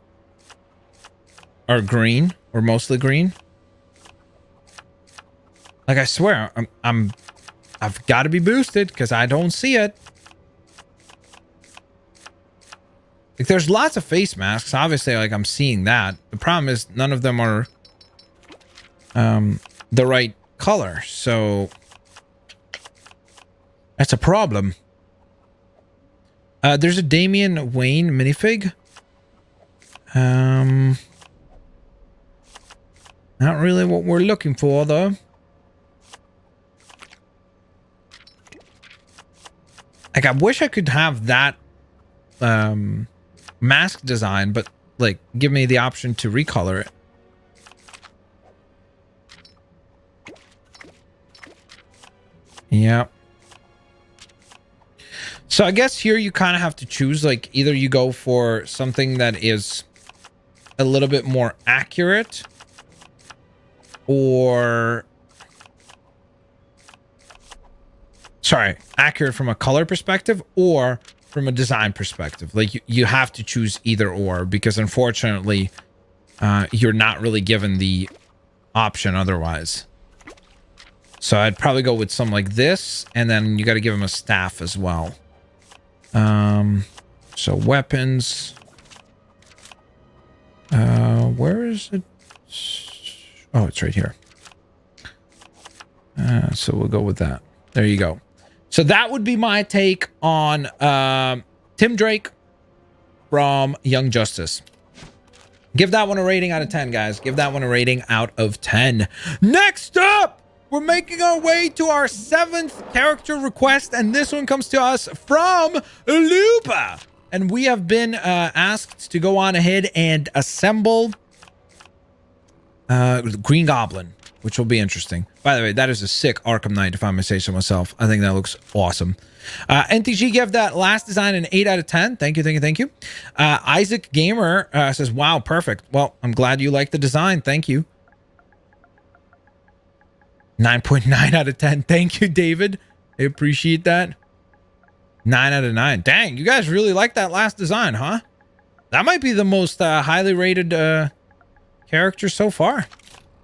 Speaker 1: are green, or mostly green? Like, I swear, I've got to be boosted because I don't see it. Like, there's lots of face masks. Obviously, like, I'm seeing that. The problem is none of them are the right color. So that's a problem. There's a Damian Wayne minifig. Not really what we're looking for, though. Like, I wish I could have that mask design, but like, give me the option to recolor it. Yeah. So I guess here you kind of have to choose, like, either you go for something that is a little bit more accurate, or sorry, accurate from a color perspective or from a design perspective. Like, you have to choose either or, because unfortunately you're not really given the option otherwise. So I'd probably go with something like this, and then you got to give him a staff as well. So weapons, where is it? Oh, it's right here. So we'll go with that. There you go. So that would be my take on Tim Drake from Young Justice. Give that one a rating out of 10, guys. Give that one a rating out of 10. Next up, we're making our way to our 7th character request, and this one comes to us from Lupa. And we have been asked to go on ahead and assemble Green Goblin, which will be interesting. By the way, that is a sick Arkham Knight, if I may say so myself. I think that looks awesome. NTG gave that last design an 8 out of 10. Thank you, thank you, thank you. Isaac Gamer says, wow, perfect. Well, I'm glad you like the design. Thank you. 9.9 out of 10. Thank you, David. I appreciate that. 9 out of 9. Dang, you guys really like that last design, huh? That might be the most highly rated character so far.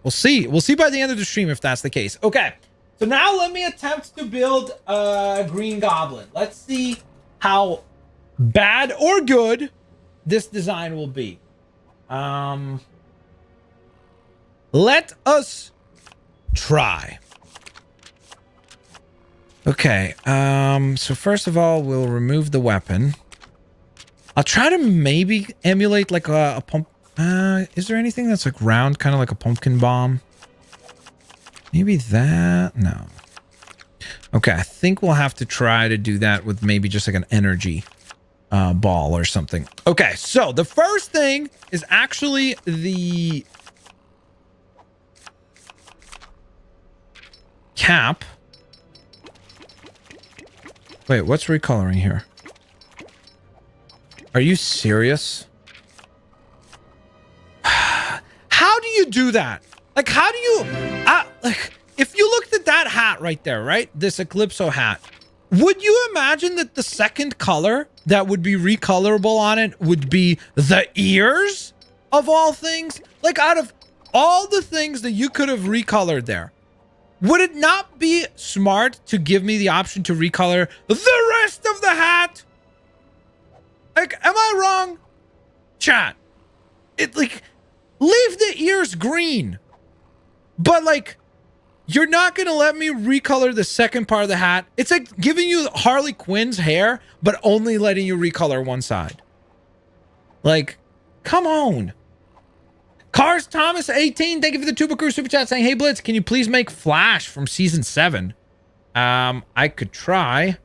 Speaker 1: We'll see. We'll see by the end of the stream if that's the case. Okay, so now let me attempt to build a Green Goblin. Let's see how bad or good this design will be. Let us try. Okay, so first of all, we'll remove the weapon. I'll try to maybe emulate like a pump. Is there anything that's like round, kind of like a pumpkin bomb? Maybe that? No. Okay, I think we'll have to try to do that with maybe just like an energy ball or something. Okay, so the first thing is actually the cap. Wait, what's recoloring here? Are you serious? How do you do that? Like, how do you... like, if you looked at that hat right there, right? This Eclipso hat. Would you imagine that the second color that would be recolorable on it would be the ears of all things? Like, out of all the things that you could have recolored there, would it not be smart to give me the option to recolor the rest of the hat? Like, am I wrong? Chat. It, like, leave the ears green. But, like, you're not going to let me recolor the second part of the hat. It's like giving you Harley Quinn's hair, but only letting you recolor one side. Like, Come on. Cars Thomas 18, thank you for the Tuba Crew super chat saying, hey Blitz, can you please make Flash from season 7? I could try.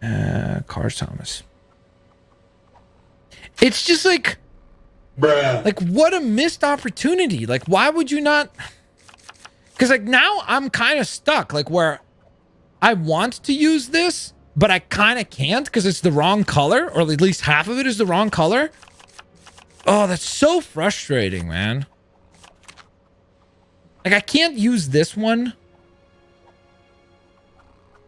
Speaker 1: Cars Thomas. It's just like, bruh. Like, what a missed opportunity. Like, why would you not? Because like now I'm kind of stuck, like where I want to use this, but I kind of can't because it's the wrong color, or at least half of it is the wrong color. Oh, that's so frustrating, man. Like, I can't use this one.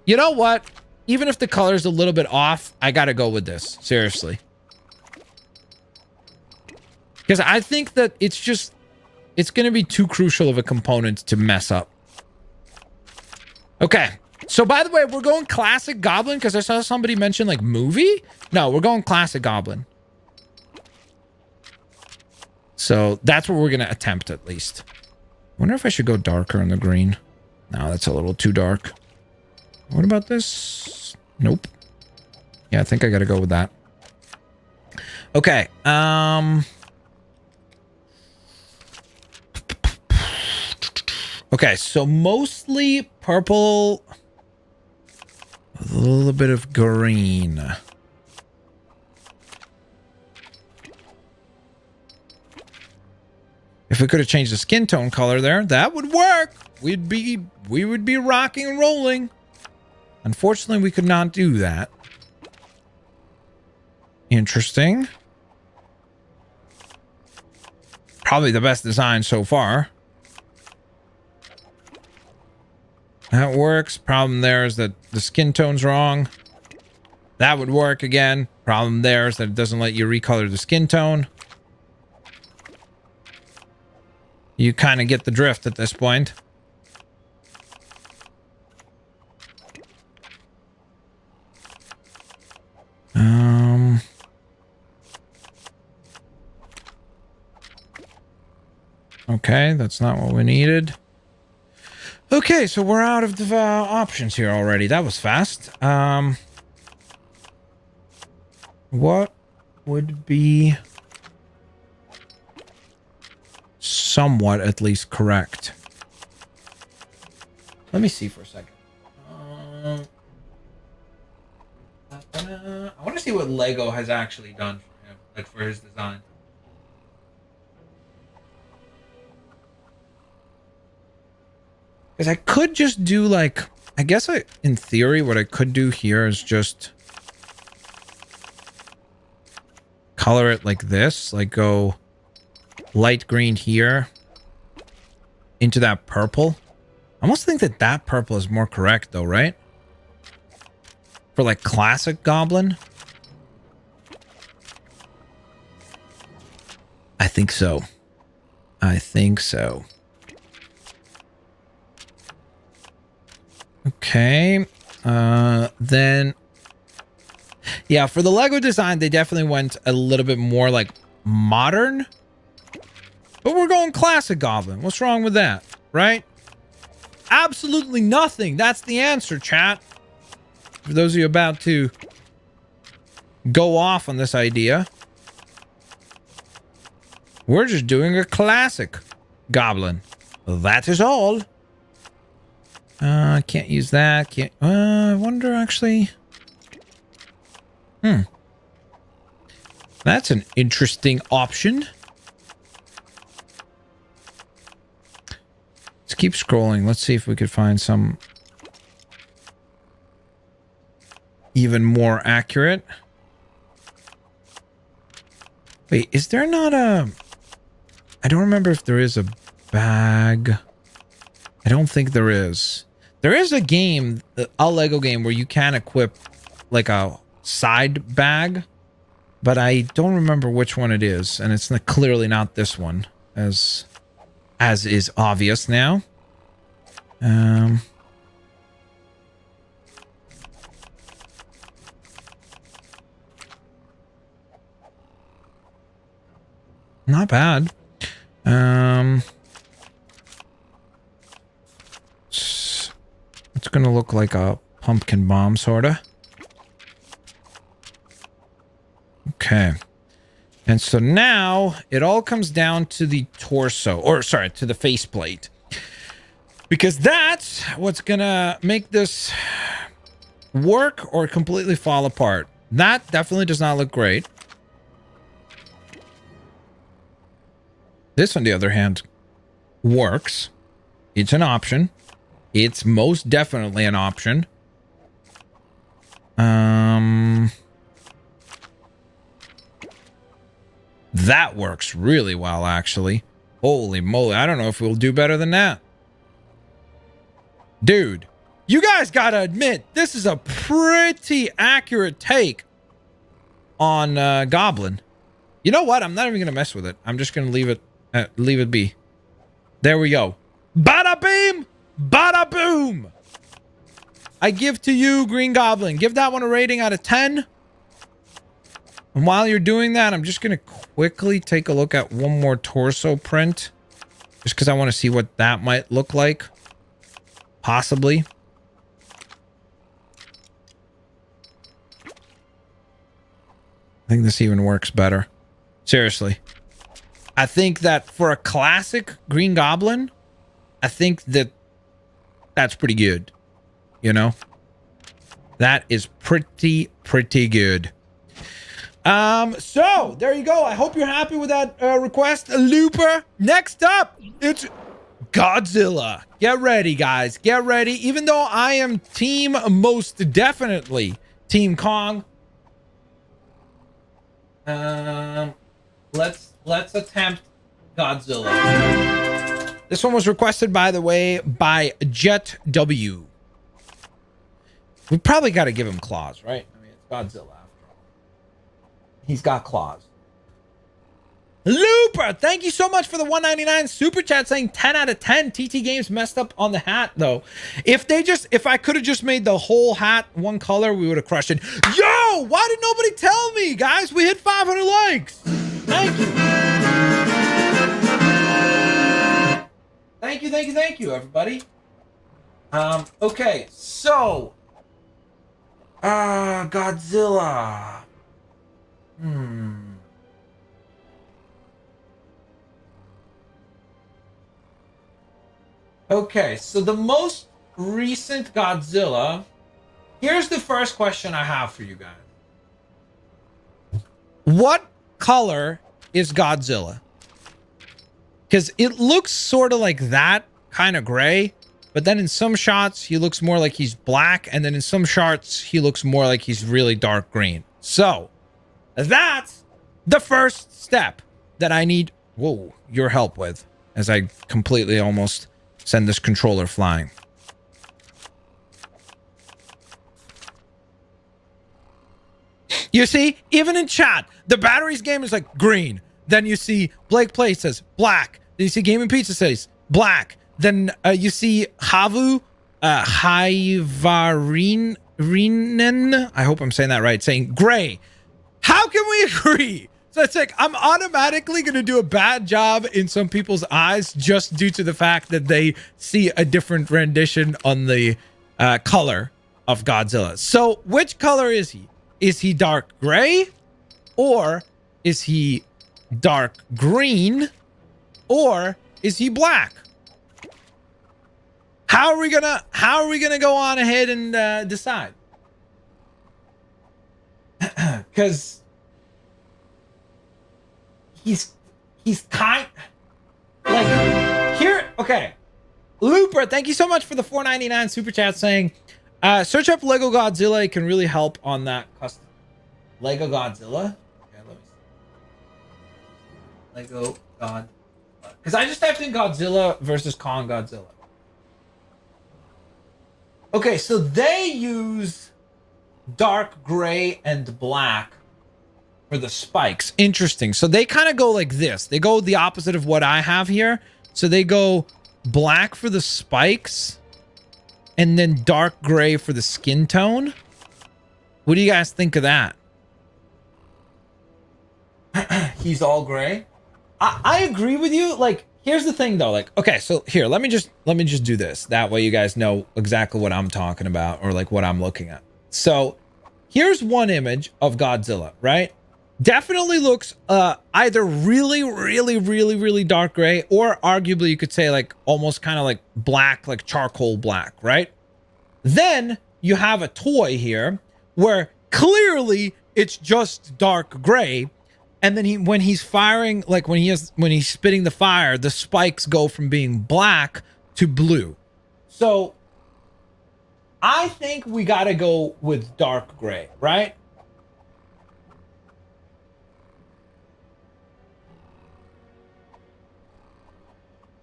Speaker 1: You know what? Even if the color's a little bit off, I gotta go with this. Seriously. Because I think that it's just... It's gonna be too crucial of a component to mess up. Okay. So, by the way, we're going classic Goblin because I saw somebody mention, like, movie? No, we're going classic Goblin. So that's what we're going to attempt at least. I wonder if I should go darker on the green. No, that's a little too dark. What about this? Nope. Yeah, I think I got to go with that. Okay. Okay, so mostly purple. A little bit of green. If we could have changed the skin tone color there, that would work. We would be rocking and rolling. Unfortunately, we could not do that. Interesting. Probably the best design so far. That works. Problem there is that the skin tone's wrong. That would work again. Problem there is that it doesn't let you recolor the skin tone. You kind of get the drift at this point. Okay, that's not what we needed. Okay, so we're out of the options here already. That was fast. What would be somewhat at least correct? Let me see for a second. I want to see what Lego has actually done for him, like for his design. Because I could just do like, I guess in theory, what I could do here is just color it like this, like go light green here into that purple. I almost think that that purple is more correct though, right? For like classic Goblin. I think so. I think so. Okay. Then yeah, for the Lego design, they definitely went a little bit more like modern. But we're going classic Goblin. What's wrong with that? Right? Absolutely nothing. That's the answer, chat. For those of you about to go off on this idea, we're just doing a classic Goblin. That is all. Can't use that. Can't. I wonder actually. That's an interesting option. Let's keep scrolling. Let's see if we could find some even more accurate. Wait, is there not a... I don't remember if there is a bag. I don't think there is. There is a game, a Lego game, where you can equip like a side bag, but I don't remember which one it is, and it's clearly not this one, as is obvious now. Not bad. It's gonna look like a pumpkin bomb, sorta. Okay. Okay. And so now it all comes down to the torso, or sorry, to the faceplate. Because that's what's gonna make this work or completely fall apart. That definitely does not look great. This, on the other hand, works. It's an option. It's most definitely an option. That works really well, actually. Holy moly, I don't know if we'll do better than that. Dude, you guys gotta admit, this is a pretty accurate take on Goblin. You know what? I'm not even gonna mess with it. I'm just gonna leave it be. There we go. Bada beam, bada boom. I give to you, Green Goblin. Give that one a rating out of 10. And while you're doing that, I'm just gonna quickly take a look at one more torso print, just because I want to see what that might look like. Possibly. I think this even works better. Seriously. I think that for a classic Green Goblin, I think that that's pretty good. You know? That is pretty good. So there you go. I hope you're happy with that request, Looper. Next up, it's Godzilla. Get ready, guys. Get ready. Even though I am team, most definitely Team Kong. Let's attempt Godzilla. This one was requested, by the way, by Jet W. We probably got to give him claws, right? I mean, it's Godzilla after all. He's got claws. Looper, thank you so much for the 199 super chat saying 10 out of 10. TT Games messed up on the hat though. If I could have just made the whole hat one color, we would have crushed it. Yo, why did nobody tell me, guys? We hit 500 likes. Thank you. Thank you, everybody. Okay, so Godzilla. Okay, so the most recent Godzilla. Here's the first question I have for you guys. What color is Godzilla? Because it looks sort of like that, kind of gray. But then in some shots, he looks more like he's black. And then in some shots, he looks more like he's really dark green. So that's the first step that I need your help with, as I completely almost send this controller flying. You see, even in chat, the batteries game is like green. Then you see Blake Play says black. Then you see Game and Pizza says black. Then you see Havu Haivarinen, I hope I'm saying that right, saying gray. How can we agree? So it's like I'm automatically going to do a bad job in some people's eyes just due to the fact that they see a different rendition on the color of Godzilla. So which color is he? Is he dark gray? Or is he dark green? Or is he black? How are we gonna go on ahead and decide? Because he's kind like here. Okay, Looper, thank you so much for the 4.99 super chat saying search up Lego Godzilla. It can really help on that custom Lego Godzilla. Okay, let me see. Lego God, because I just typed in Godzilla versus Kong Godzilla. Okay, so they use dark gray and black for the spikes. Interesting. So they kind of go like this. They go the opposite of what I have here. So they go black for the spikes and then dark gray for the skin tone. What do you guys think of that? He's all gray. I agree with you. Like, here's the thing though. Like, okay, so here, let me just do this. That way you guys know exactly what I'm talking about or like what I'm looking at. So here's one image of Godzilla, right? Definitely looks either really dark gray, or arguably you could say like almost kind of like black, like charcoal black, right? Then you have a toy here where clearly it's just dark gray, and then when he's firing, like when he's spitting the fire, the spikes go from being black to blue. So I think we got to go with dark gray, right?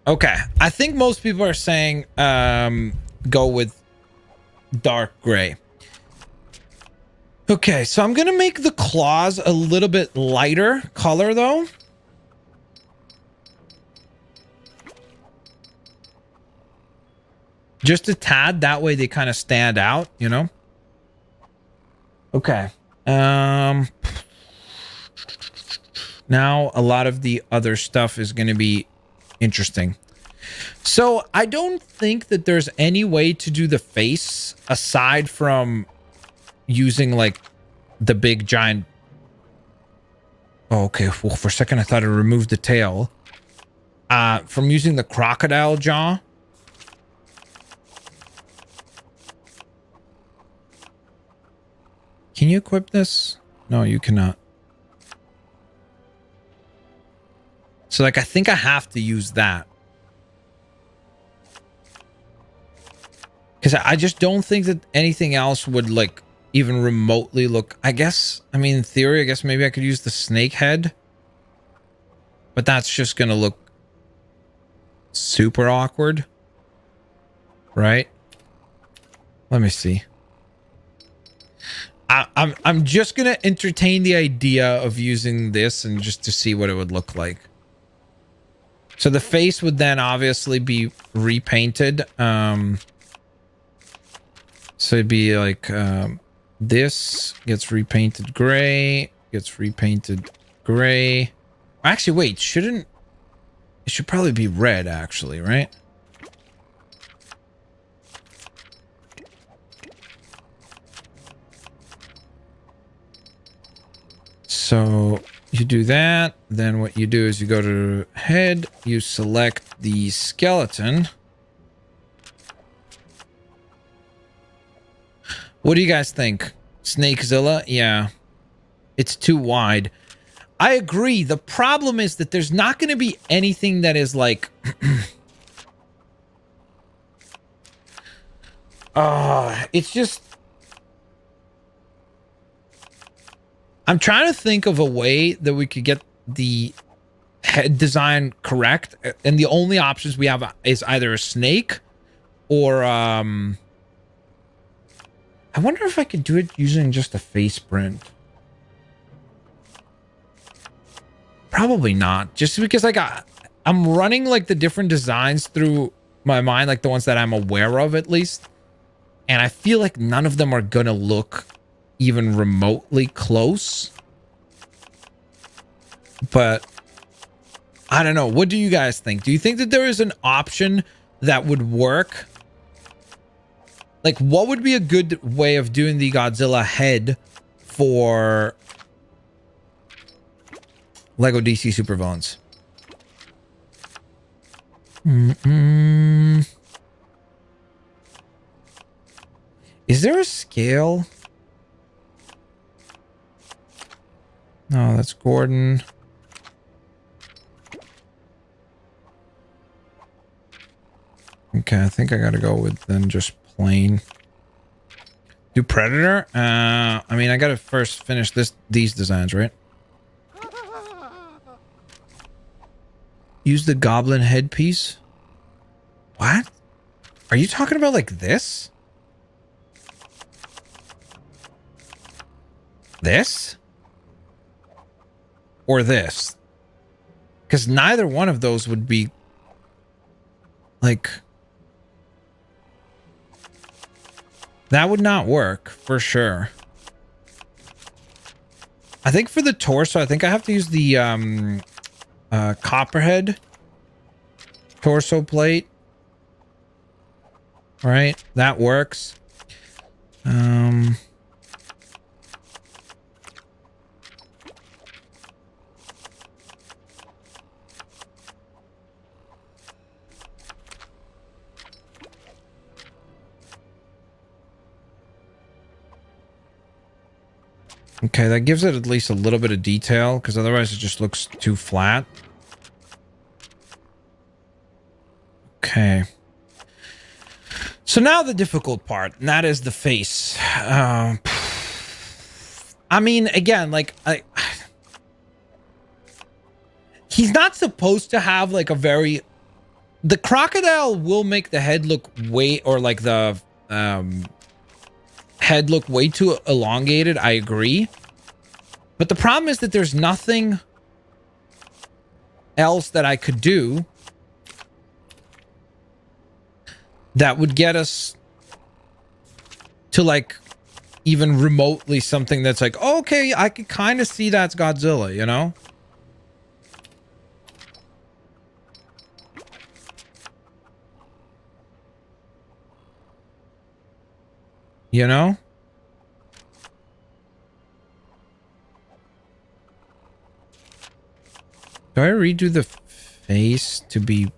Speaker 1: Okay, I think most people are saying go with dark gray. Okay, so I'm gonna make the claws a little bit lighter color though. Just a tad, that way they kind of stand out, you know? Okay. Now a lot of the other stuff is gonna be interesting. So I don't think that there's any way to do the face aside from using like the big giant. Oh, okay. Well, for a second I thought it removed the tail. From using the crocodile jaw. Can you equip this? No, you cannot. So like I think I have to use that. Because I just don't think that anything else would like even remotely look. I guess, I mean, in theory, I guess maybe I could use the snake head. But that's just going to look super awkward. Right? Let me see. I'm just going to entertain the idea of using this and just to see what it would look like. So the face would then obviously be repainted. So it'd be like this gets repainted gray, gets repainted gray. Actually, wait, it should probably be red actually, right? So you do that, then what you do is you go to head, you select the skeleton. What do you guys think? Snakezilla? Yeah. It's too wide. I agree. The problem is that there's not going to be anything that is like... it's just... I'm trying to think of a way that we could get the head design correct. And the only options we have is either a snake or... I wonder if I could do it using just a face print. Probably not. Just because like I'm running like the different designs through my mind, like the ones that I'm aware of at least. And I feel like none of them are gonna look even remotely close. But I don't know. What do you guys think? Do you think that there is an option that would work? Like, what would be a good way of doing the Godzilla head for Lego DC Supervillains? Is there a scale? No, that's Gordon. Okay, I think I gotta go with then just plain. Do Predator? I mean, I gotta first finish these designs, right? Use the Goblin headpiece. What? Are you talking about like this? This? Or this? Because neither one of those would be like... That would not work for sure. I think for the torso, I think I have to use the copperhead torso plate. All right, that works. Okay, that gives it at least a little bit of detail, because otherwise it just looks too flat. Okay. So now the difficult part, and that is the face. I mean, again, like, he's not supposed to have, like, a very... The crocodile will make the head look way... Or, like, the head look way too elongated, I agree. But the problem is that there's nothing else that I could do that would get us to, like, even remotely something that's like, okay, I can kind of see that's Godzilla, you know? You know? Do I redo the face to be...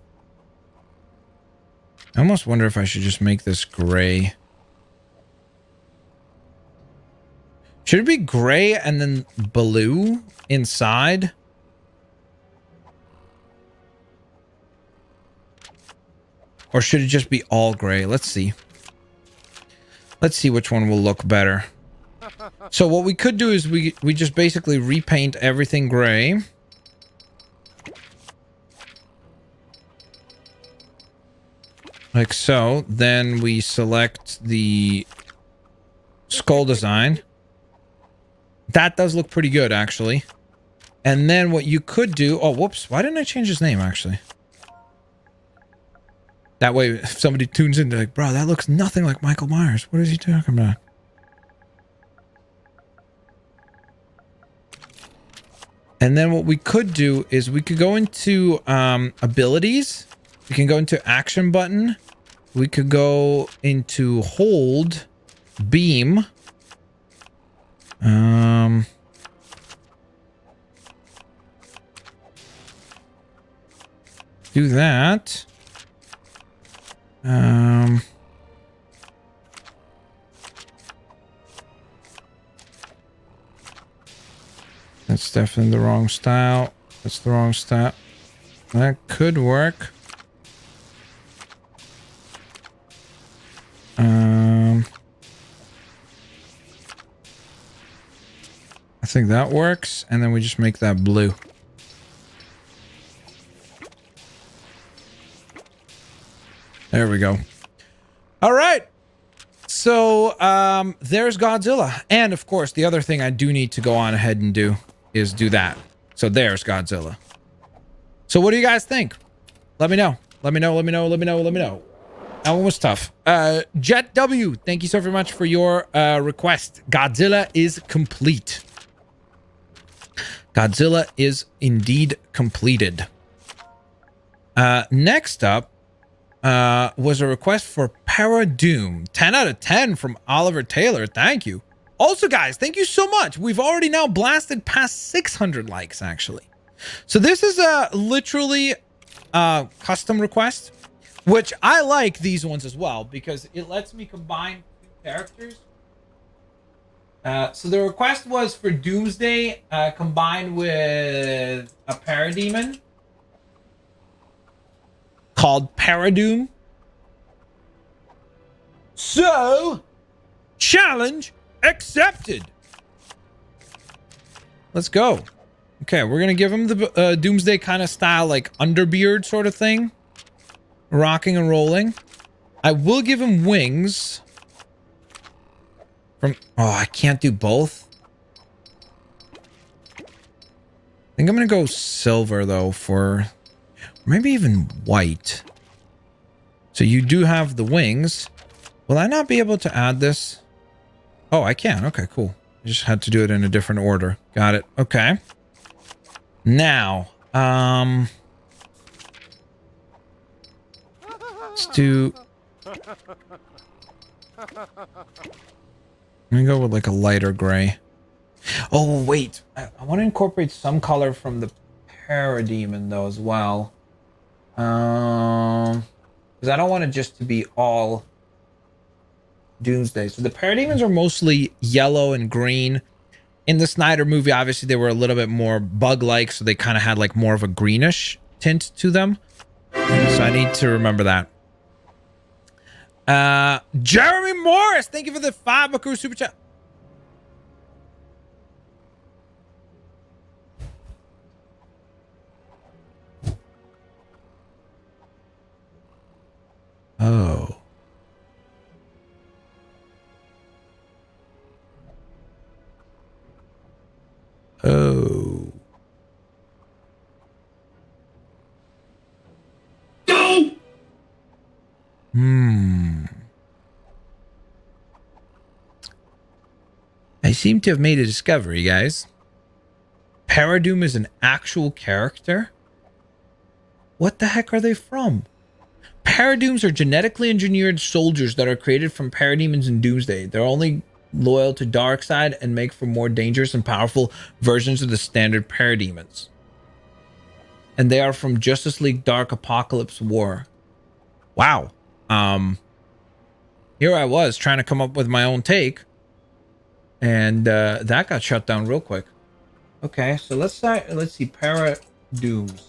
Speaker 1: I almost wonder if I should just make this gray. Should it be gray and then blue inside? Or should it just be all gray? Let's see. Let's see which one will look better. So what we could do is we just basically repaint everything gray. Like so. Then we select the skull design. That does look pretty good, actually. And then what you could do... Oh, whoops. Why didn't I change his name, actually? That way, if somebody tunes in, they're like, bro, that looks nothing like Michael Myers. What is he talking about? And then what we could do is we could go into abilities. We can go into action button. We could go into hold, beam. Do that. That's definitely the wrong style. That's the wrong style. That could work. I think that works, and then we just make that blue. There we go. All right. So, there's Godzilla. And, of course, the other thing I do need to go on ahead and do is do that. So, there's Godzilla. So, what do you guys think? Let me know. Let me know, let me know, let me know, let me know. That one was tough. Jet W, thank you so very much for your request. Godzilla is complete. Godzilla is indeed completed. Next up was a request for Peridoom. 10 out of 10 from Oliver Taylor. Thank you. Also, guys, thank you so much. We've already now blasted past 600 likes, actually. So this is a literally custom request, which I like these ones as well because it lets me combine two characters. So the request was for Doomsday combined with a Parademon called Peridoom. So, challenge accepted. Let's go. Okay, we're gonna give him the Doomsday kind of style, like underbeard sort of thing, rocking and rolling. I will give him wings. From I can't do both. I think I'm gonna go silver though for maybe even white. So you do have the wings. Will I not be able to add this? Oh, I can. Okay, cool. I just had to do it in a different order. Got it. Okay. Now, let's do. I'm gonna go with like a lighter gray. Oh, wait. I want to incorporate some color from the Parademon though as well. Because I don't want it just to be all Doomsday. So the Parademons are mostly yellow and green. In the Snyder movie, obviously they were a little bit more bug-like, so they kind of had like more of a greenish tint to them. So I need to remember that. Jeremy Morris, thank you for the $5 super chat. Oh. Oh.
Speaker 2: No!
Speaker 1: I seem to have made a discovery, guys. Peridoom is an actual character? What the heck are they from? Paradooms are genetically engineered soldiers that are created from parademons in Doomsday. They're only loyal to Darkseid and make for more dangerous and powerful versions of the standard parademons. And they are from Justice League Dark Apocalypse War. Wow. Here I was trying to come up with my own take. And that got shut down real quick. Okay, so let's see Paradooms.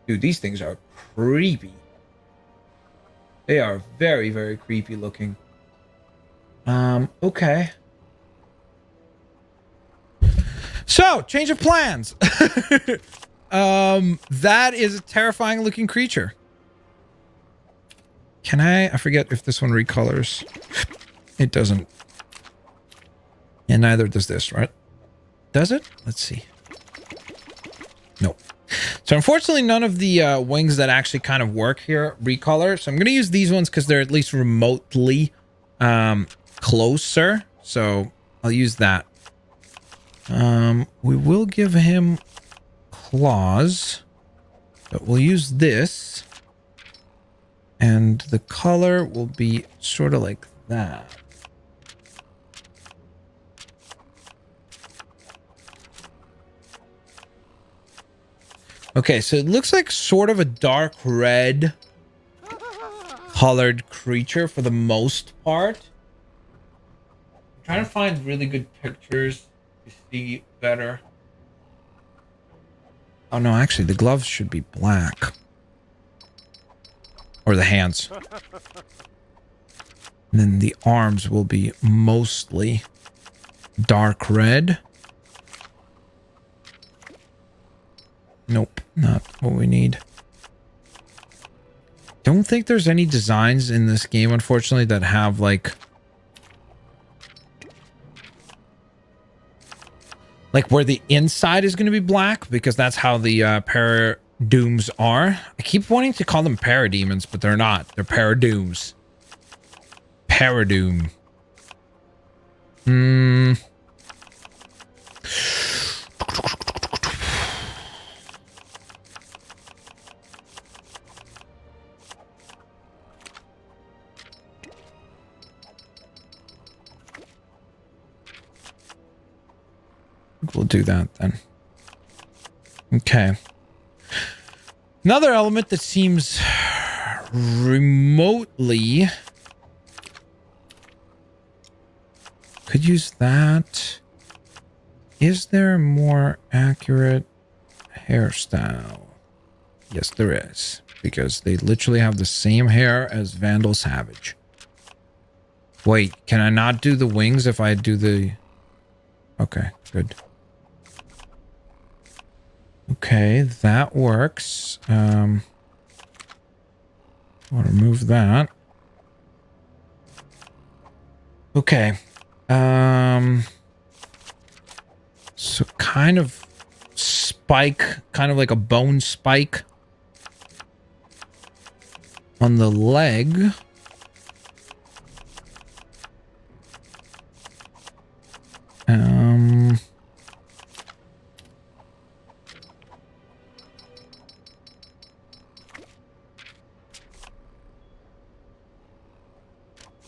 Speaker 1: Dude, these things are creepy. They are very, very creepy looking. Okay. So, change of plans. That is a terrifying looking creature. Can I forget if this one recolors. It doesn't. And neither does this, right? Does it? Let's see. Nope. So unfortunately, none of the wings that actually kind of work here recolor. So I'm going to use these ones because they're at least remotely closer. So I'll use that. We will give him claws, but we'll use this. And the color will be sort of like that. Okay, so it looks like sort of a dark red colored creature for the most part. I'm trying to find really good pictures to see better. Oh no, actually the gloves should be black. Or the hands. And then the arms will be mostly dark red. Nope, not what we need. Don't think there's any designs in this game, unfortunately, that have like where the inside is going to be black, because that's how the Paradooms are. I keep wanting to call them parademons, but they're not. They're Paradooms. Peridoom. We'll do that then. Okay. Another element that seems remotely could use that. Is there a more accurate hairstyle? Yes, there is, because they literally have the same hair as Vandal Savage. Wait, can I not do the wings if I do the... Okay, good. Okay, that works. I'll remove that. Okay. So kind of spike, kind of like a bone spike on the leg.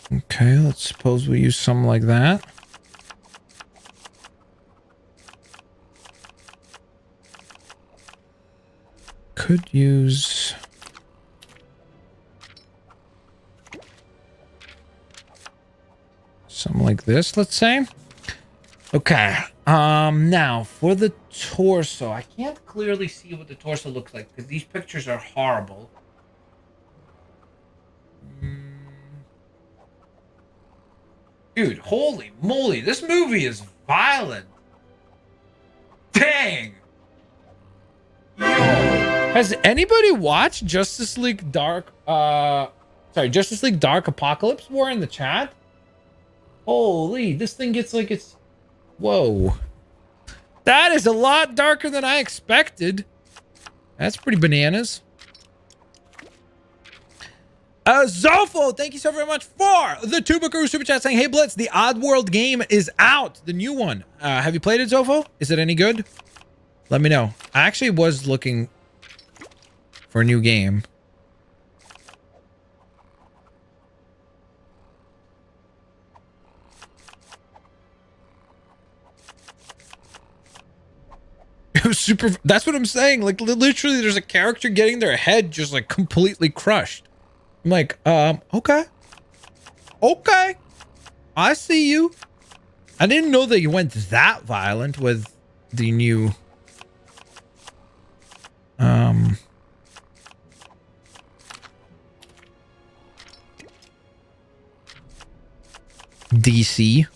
Speaker 1: Okay, let's suppose we use something like that. Could use this, let's say. Okay. Now for the torso, I can't clearly see what the torso looks like because these pictures are horrible. Dude, holy moly, this movie is violent. Dang. Yo. Has anybody watched Justice League Dark Justice League Dark Apocalypse War in the chat? Holy, this thing gets like it's... Whoa. That is a lot darker than I expected. That's pretty bananas. Zofo, thank you so very much for the Tubakaroo Super Chat saying, hey Blitz, the Oddworld game is out. The new one. Have you played it, Zofo? Is it any good? Let me know. I actually was looking for a new game. It was super... That's what I'm saying. Like, literally, there's a character getting their head just, like, completely crushed. I'm like, okay. Okay. I see you. I didn't know that you went that violent with the new... DC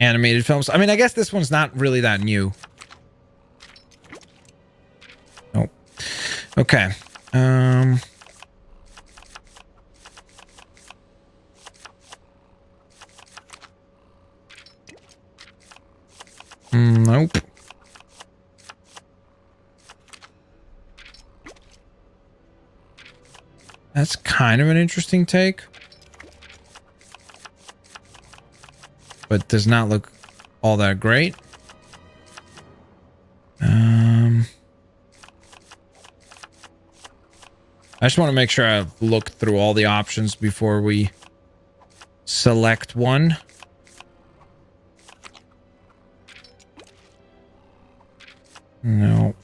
Speaker 1: animated films. I mean, I guess this one's not really that new. Oh. Okay. Nope. That's kind of an interesting take. But does not look all that great. I just want to make sure I look through all the options before we select one. No.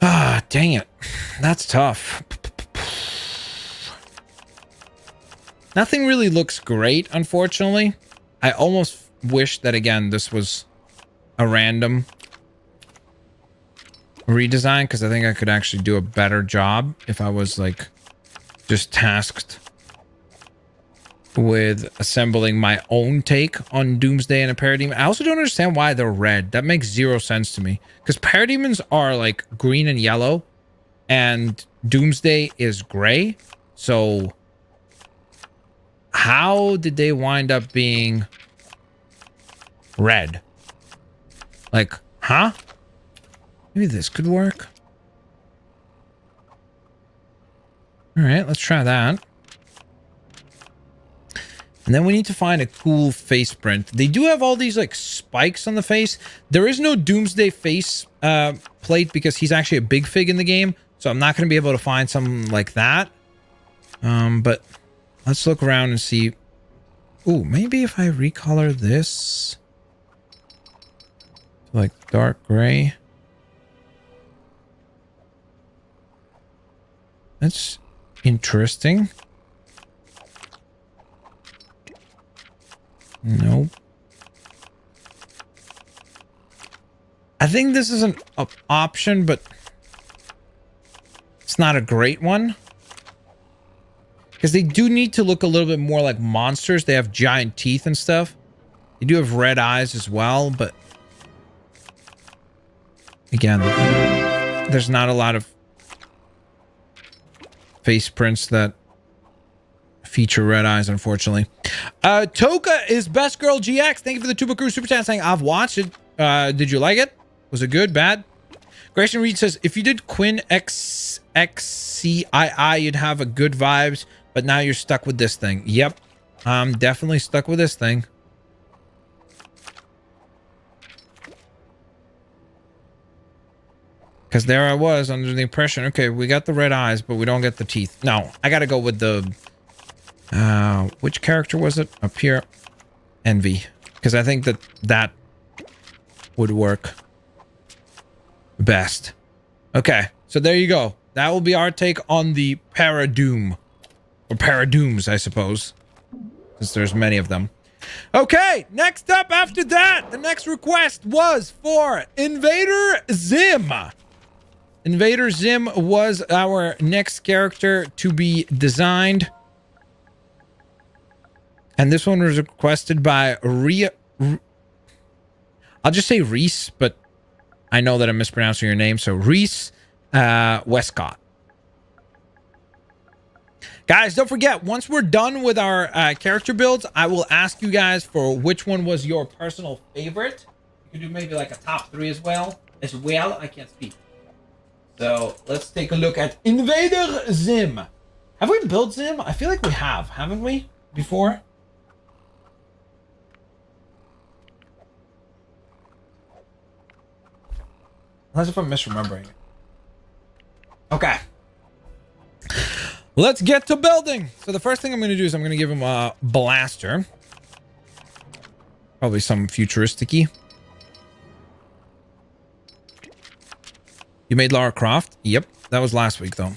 Speaker 1: Ah, dang it. That's tough. Nothing really looks great, unfortunately. I almost wish that, again, this was a random redesign, because I think I could actually do a better job if I was, like, just tasked with assembling my own take on Doomsday and a Parademon. I also don't understand why they're red. That makes zero sense to me, because Parademons are, like, green and yellow, and Doomsday is gray, so... How did they wind up being red? Like, huh? Maybe this could work. All right, let's try that. And then we need to find a cool face print. They do have all these like spikes on the face. There is no Doomsday face plate because he's actually a big fig in the game. So I'm not going to be able to find something like that. But... let's look around and see. Ooh, maybe if I recolor this to like dark gray. That's interesting. Nope. I think this is an option, but it's not a great one. Because they do need to look a little bit more like monsters. They have giant teeth and stuff. They do have red eyes as well, but... again, there's not a lot of face prints that feature red eyes, unfortunately. Toka is Best Girl GX. Thank you for the Tubakaroo Super Chat saying, I've watched it. Did you like it? Was it good? Bad? Grayson Reed says, if you did Quinn XCII, you'd have a good vibes. But now you're stuck with this thing. Yep. I'm definitely stuck with this thing. Because there I was under the impression, okay, we got the red eyes, but we don't get the teeth. No, I gotta go with the... which character was it? Up here. Envy. Because I think that would work best. Okay, so there you go. That will be our take on the Peridoom. Or Paradooms, I suppose. since there's many of them. Okay, next up after that, the next request was for Invader Zim. Invader Zim was our next character to be designed. And this one was requested by I'll just say Reese, but I know that I'm mispronouncing your name. So Reese Westcott. Guys, don't forget, once we're done with our character builds, I will ask you guys for which one was your personal favorite. You can do maybe like a top 3 as well. I can't speak. So let's take a look at Invader Zim. Have we built Zim? I feel like we have, haven't we? Before? Unless if I'm misremembering it. Okay. Let's get to building. So the first thing I'm going to do is I'm going to give him a blaster. Probably some futuristic-y. You made Lara Croft? Yep. That was last week, though.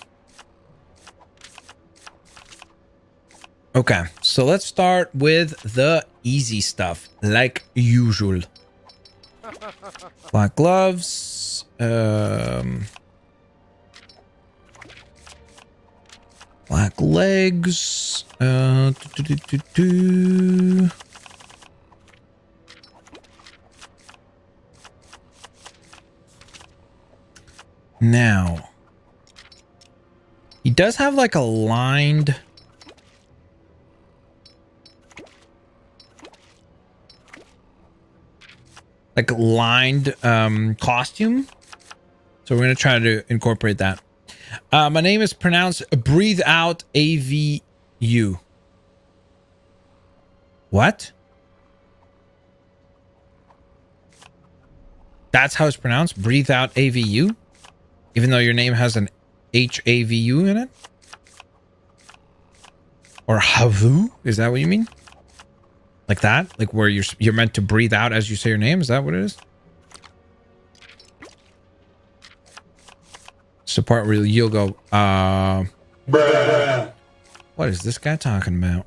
Speaker 1: Okay. So let's start with the easy stuff, like usual. Black gloves. Black legs. Now, he does have like a lined costume. So we're going to try to incorporate that. My name is pronounced Breathe Out AVU. What? That's how it's pronounced? Breathe Out AVU? Even though your name has an HAVU in it? Or Havu? Is that what you mean? Like that? Like where you're meant to breathe out as you say your name? Is that what it is? It's the part where you'll go, Bruh. What is this guy talking about?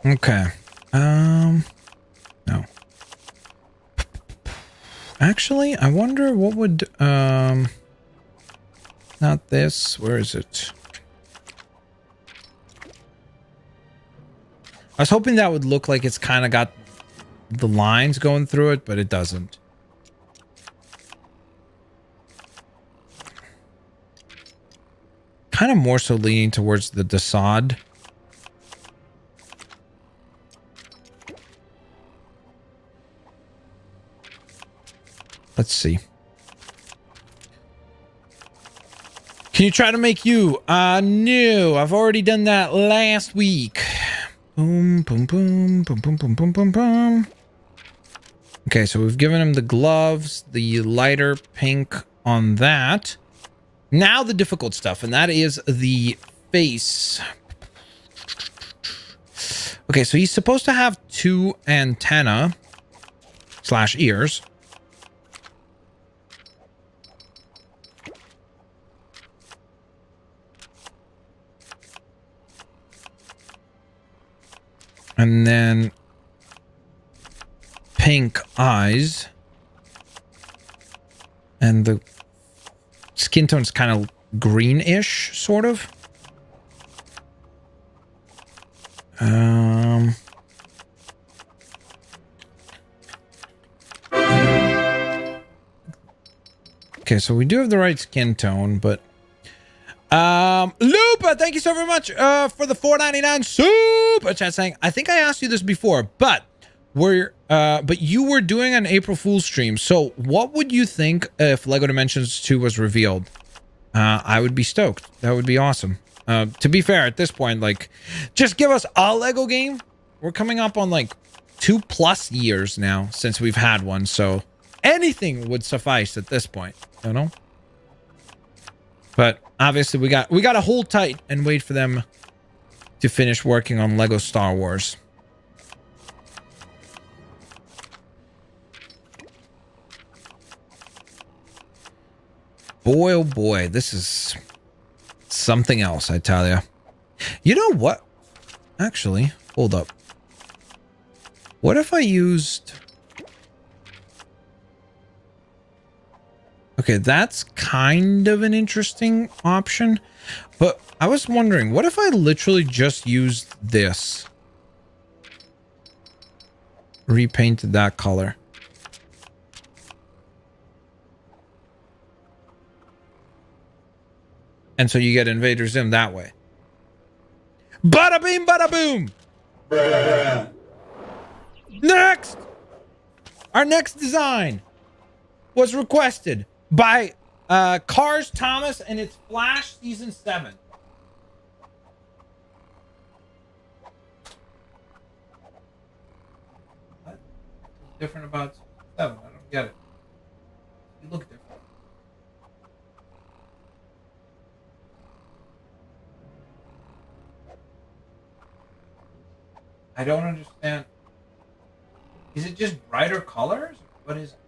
Speaker 1: Okay. No. Actually, I wonder what would, not this. Where is it? I was hoping that would look like it's kind of got the lines going through it, but it doesn't. Kind of more so leaning towards the Desaad. Let's see. Can you try to make you? No, I've already done that last week. Boom, boom, boom, boom, boom, boom, boom, boom, boom. Okay, so we've given him the gloves, the lighter pink on that. Now the difficult stuff, and that is the face. Okay, so he's supposed to have 2 antennae / ears. And then pink eyes. And the skin tone's kind of greenish, sort of. Okay, so we do have the right skin tone, but Lupa, thank you so very much for the $4.99 super chat saying, I think I asked you this before, but you were doing an April Fool's stream. So what would you think if Lego Dimensions 2 was revealed? I would be stoked. That would be awesome. To be fair, at this point, like, just give us a Lego game. We're coming up on like 2+ years now since we've had one. So anything would suffice at this point, you know? But obviously we got to hold tight and wait for them to finish working on Lego Star Wars. Boy, oh boy, this is something else, I tell you. You know what? Actually, hold up. What if I used... Okay, that's kind of an interesting option. But I was wondering, what if I literally just used this? Repainted that color. And so you get Invader Zim that way. Bada beam, bada boom! Bruh. Next! Our next design was requested by Cars Thomas, and it's Flash Season 7. What's different about 7? I don't get it. You look different. I don't understand. Is it just brighter colors? What is it?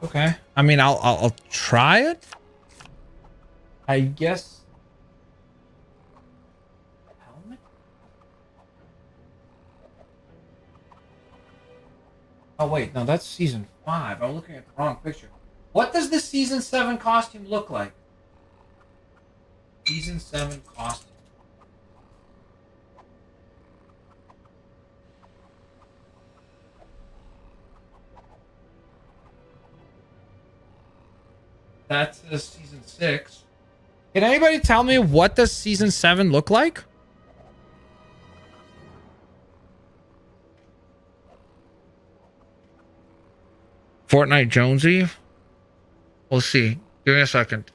Speaker 1: Okay. I mean, I'll try it. I guess. Helmet? Oh wait, no, that's season 5. I'm looking at the wrong picture. What does the season 7 costume look like? Season 7 costume. That's season 6. Can anybody tell me what does season 7 look like? Fortnite Jonesy? We'll see. Give me a second.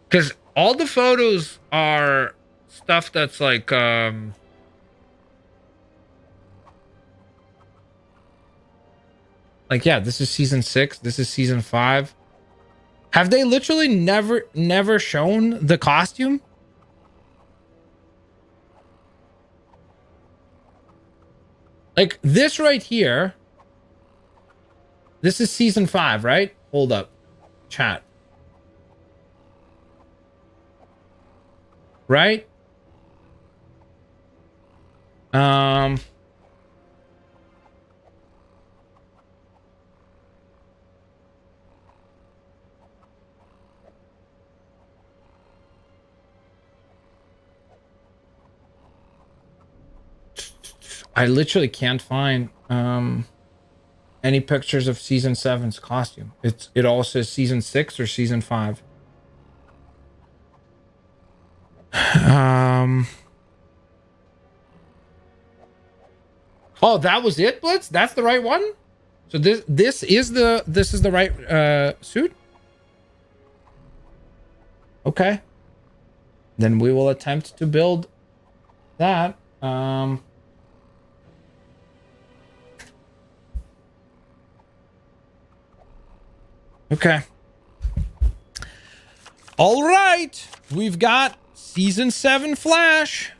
Speaker 1: Because all the photos are stuff that's like, yeah, this is season 6. This is season 5. Have they literally never shown the costume? Like this right here. This is season 5, right? Hold up. Chat. Right? I literally can't find any pictures of season 7's costume. It all says season 6 or season 5. Oh, that was it, Blitz? That's the right one? So this is the right suit? Okay. Then we will attempt to build that. Okay. All right. We've got season 7 Flash.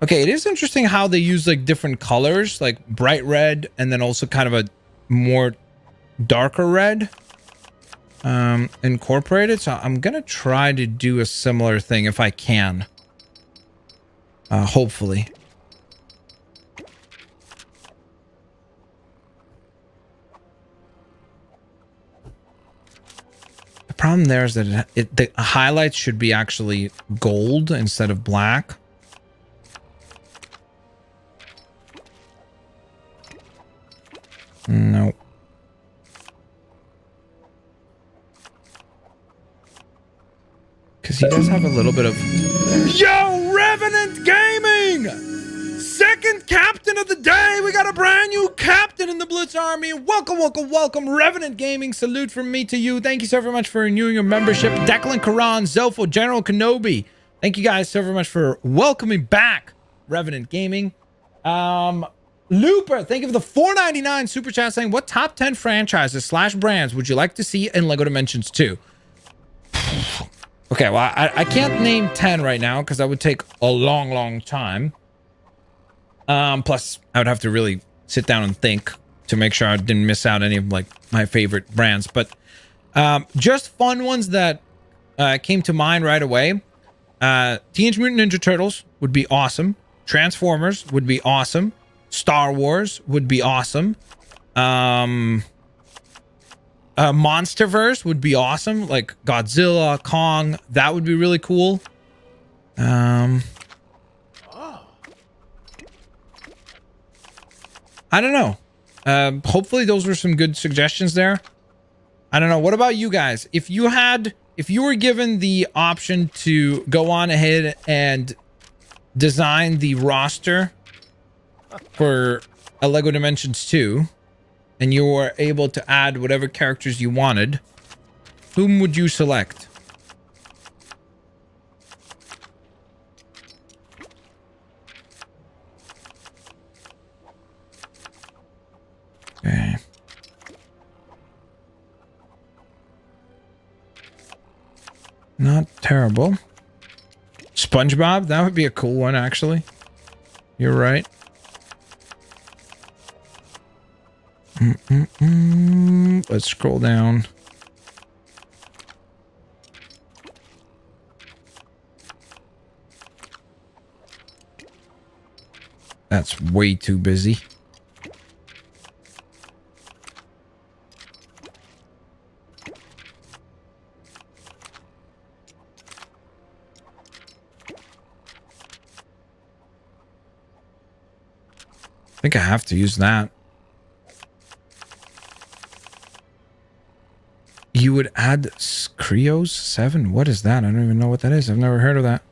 Speaker 1: Okay, it is interesting how they use like different colors, like bright red and then also kind of a more darker red incorporated. So I'm going to try to do a similar thing if I can. Hopefully. The problem there is that the highlights should be actually gold instead of black. No. Because he does have a little bit of... Yo, Revenant Gaming! Second captain of the day! We got a brand new captain in the Blitz Army. Welcome, welcome, welcome. Revenant Gaming, salute from me to you. Thank you so very much for renewing your membership. Declan Karan, Zofo, General Kenobi. Thank you guys so very much for welcoming back Revenant Gaming. Looper, thank you for the $4.99 super chat saying, what top 10 franchises / brands would you like to see in LEGO Dimensions 2? Okay, well, I can't name 10 right now because that would take a long time. Plus, I would have to really sit down and think to make sure I didn't miss out any of like my favorite brands. But just fun ones that came to mind right away. Teenage Mutant Ninja Turtles would be awesome. Transformers would be awesome. Star Wars would be awesome. Monsterverse would be awesome. Like Godzilla, Kong, that would be really cool. I don't know. Hopefully those were some good suggestions there. I don't know. What about you guys? If you were given the option to go on ahead and design the roster for a LEGO Dimensions 2, and you were able to add whatever characters you wanted, whom would you select? Okay. Not terrible. SpongeBob, that would be a cool one, actually. You're right. Let's scroll down. That's way too busy. I think I have to use that. You would add Creos 7? What is that? I don't even know what that is. I've never heard of that.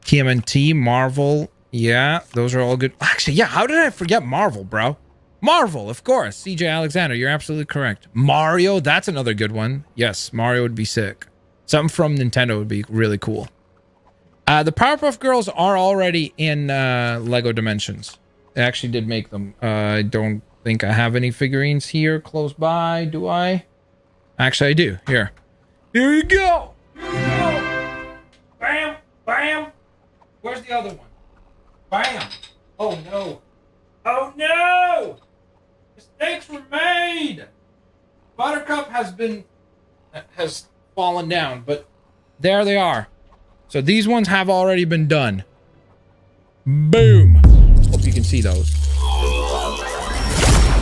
Speaker 1: TMNT, Marvel. Yeah, those are all good. Actually, yeah, how did I forget Marvel, bro? Marvel, of course. CJ Alexander, you're absolutely correct. Mario, that's another good one. Yes, Mario would be sick. Something from Nintendo would be really cool. The Powerpuff Girls are already in LEGO Dimensions. They actually did make them. I don't think I have any figurines here close by, do I? Actually, I do. Here you go. Here you go. Bam, bam. Where's the other one? Bam. Oh no. Oh no. Mistakes were made. Buttercup has fallen down, but there they are. So these ones have already been done. Boom. Hope you can see those.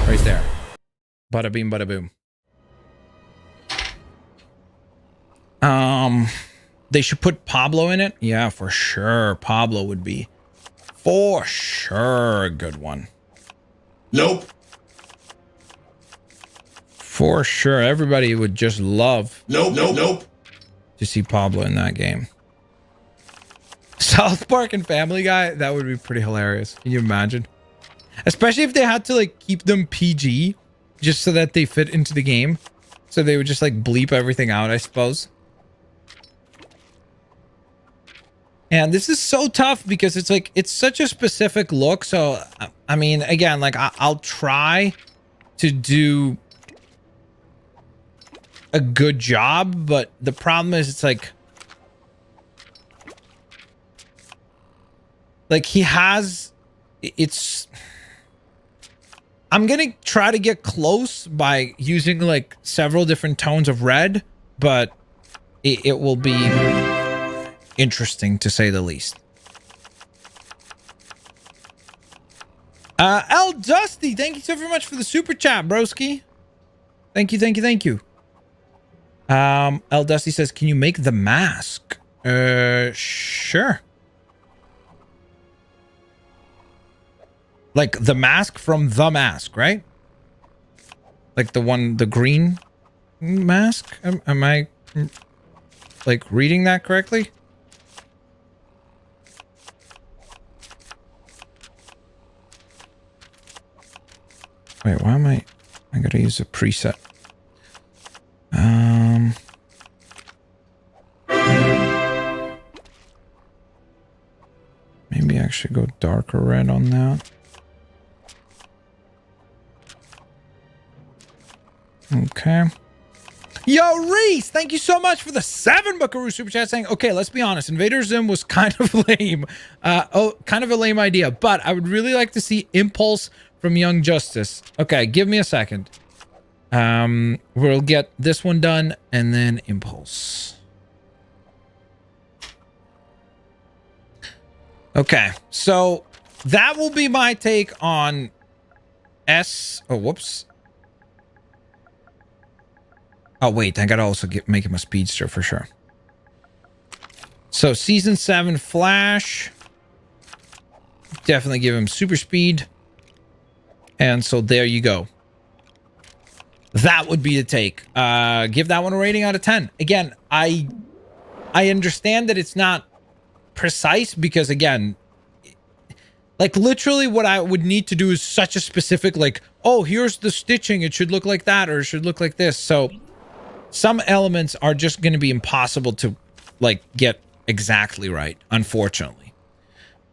Speaker 1: Right there. Bada beam, bada boom. They should put Pablo in it. Yeah, for sure. Pablo would be for sure a good one.
Speaker 2: Nope.
Speaker 1: For sure. Everybody would just love
Speaker 2: Nope.
Speaker 1: to see Pablo in that game. South Park and Family Guy, that would be pretty hilarious. Can you imagine? Especially if they had to like keep them PG just so that they fit into the game. So they would just like bleep everything out, I suppose. And this is so tough because it's like, it's such a specific look. So, I mean, again, like I'll try to do a good job, but the problem is it's like he has, I'm gonna try to get close by using like several different tones of red, but it will be interesting to say the least. L Dusty, thank you so very much for the super chat, broski. Thank you. L Dusty says, can you make the mask? Sure. Like the mask from The Mask, right? Like the green mask? Am I like reading that correctly? Wait, why am I gotta use a preset. Maybe actually actually go darker red on that. Okay. Yo, Reese, thank you so much for the 7 Buckaroo super chat saying, okay, let's be honest. Invader Zim was kind of lame. Kind of a lame idea, but I would really like to see Impulse from Young Justice. Okay, give me a second. We'll get this one done and then Impulse. Okay, so that will be my take on Oh, whoops. Oh, wait, I gotta also make him a speedster for sure. So, Season 7 Flash. Definitely give him super speed. And so there you go. That would be the take. Give that one a rating out of 10. Again, I understand that it's not precise because, again, like literally what I would need to do is such a specific, like, oh, here's the stitching. It should look like that or it should look like this. So some elements are just going to be impossible to like get exactly right, unfortunately.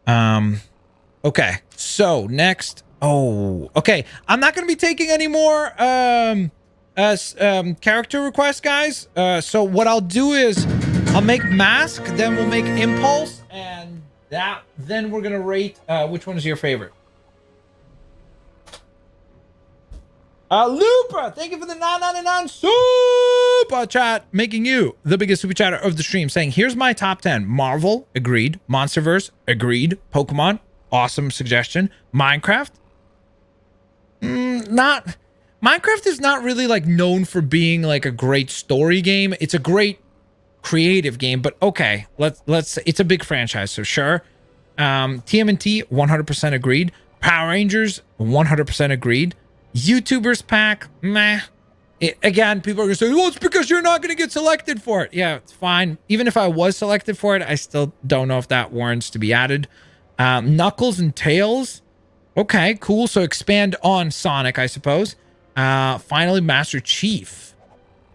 Speaker 1: Okay, so next. Oh, okay. I'm not going to be taking any more character requests, guys. So what I'll do is I'll make Mask, then we'll make Impulse, and then we're going to rate which one is your favorite. Looper, thank you for the $9.99 super chat, making you the biggest super chatter of the stream, saying, here's my top 10. Marvel, agreed. Monsterverse, agreed. Pokemon, awesome suggestion. Minecraft, Minecraft is not really like known for being like a great story game. It's a great creative game, but okay, let's it's a big franchise, so sure. TMNT, 100% agreed. Power Rangers, 100% agreed. YouTubers pack, meh. Again, people are gonna say, well, it's because you're not gonna get selected for it. Yeah, it's fine. Even if I was selected for it, I still don't know if that warrants to be added. Knuckles and Tails, okay, cool. So expand on Sonic, I suppose. Finally, Master Chief.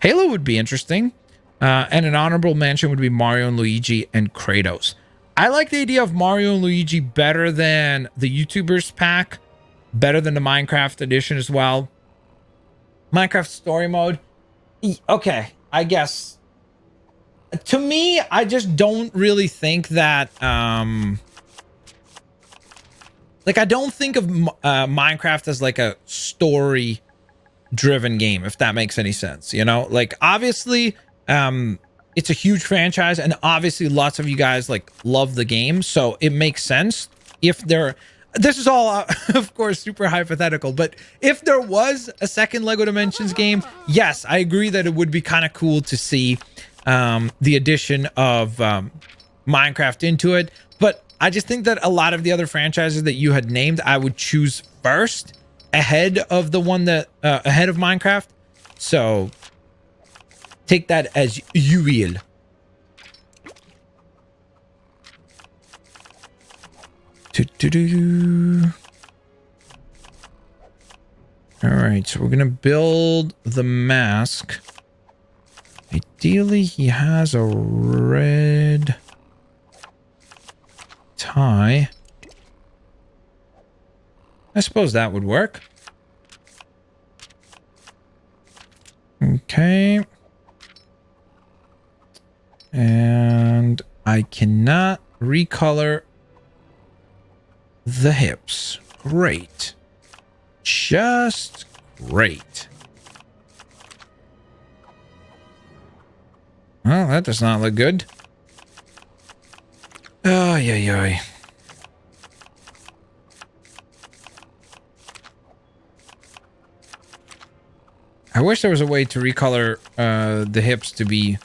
Speaker 1: Halo would be interesting. And an honorable mention would be Mario and Luigi and Kratos. I like the idea of Mario and Luigi better than the YouTubers pack. Better than the Minecraft edition as well. Minecraft story mode. Okay, I guess. To me, I just don't really think that... like, I don't think of Minecraft as like a story-driven game, if that makes any sense. You know? Like, obviously, it's a huge franchise, and obviously lots of you guys, like, love the game, so it makes sense if there... This is all, of course, super hypothetical, but if there was a second LEGO Dimensions game, yes, I agree that it would be kind of cool to see the addition of Minecraft into it. But I just think that a lot of the other franchises that you had named, I would choose first ahead of the one that, ahead of Minecraft. So take that as you will. All right, so we're gonna build the mask. Ideally, he has a red tie. I suppose that would work. Okay. And I cannot recolor the hips. Great. Just great. Well, that does not look good. Oh, yeah. I wish there was a way to recolor the hips to be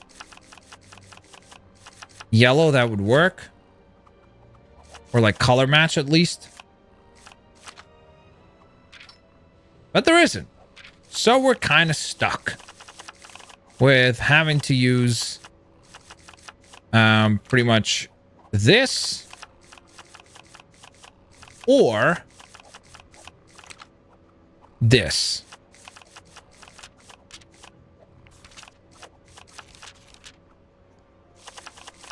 Speaker 1: yellow. That would work. Or like color match at least. But there isn't. So we're kind of stuck with having to use pretty much this or this.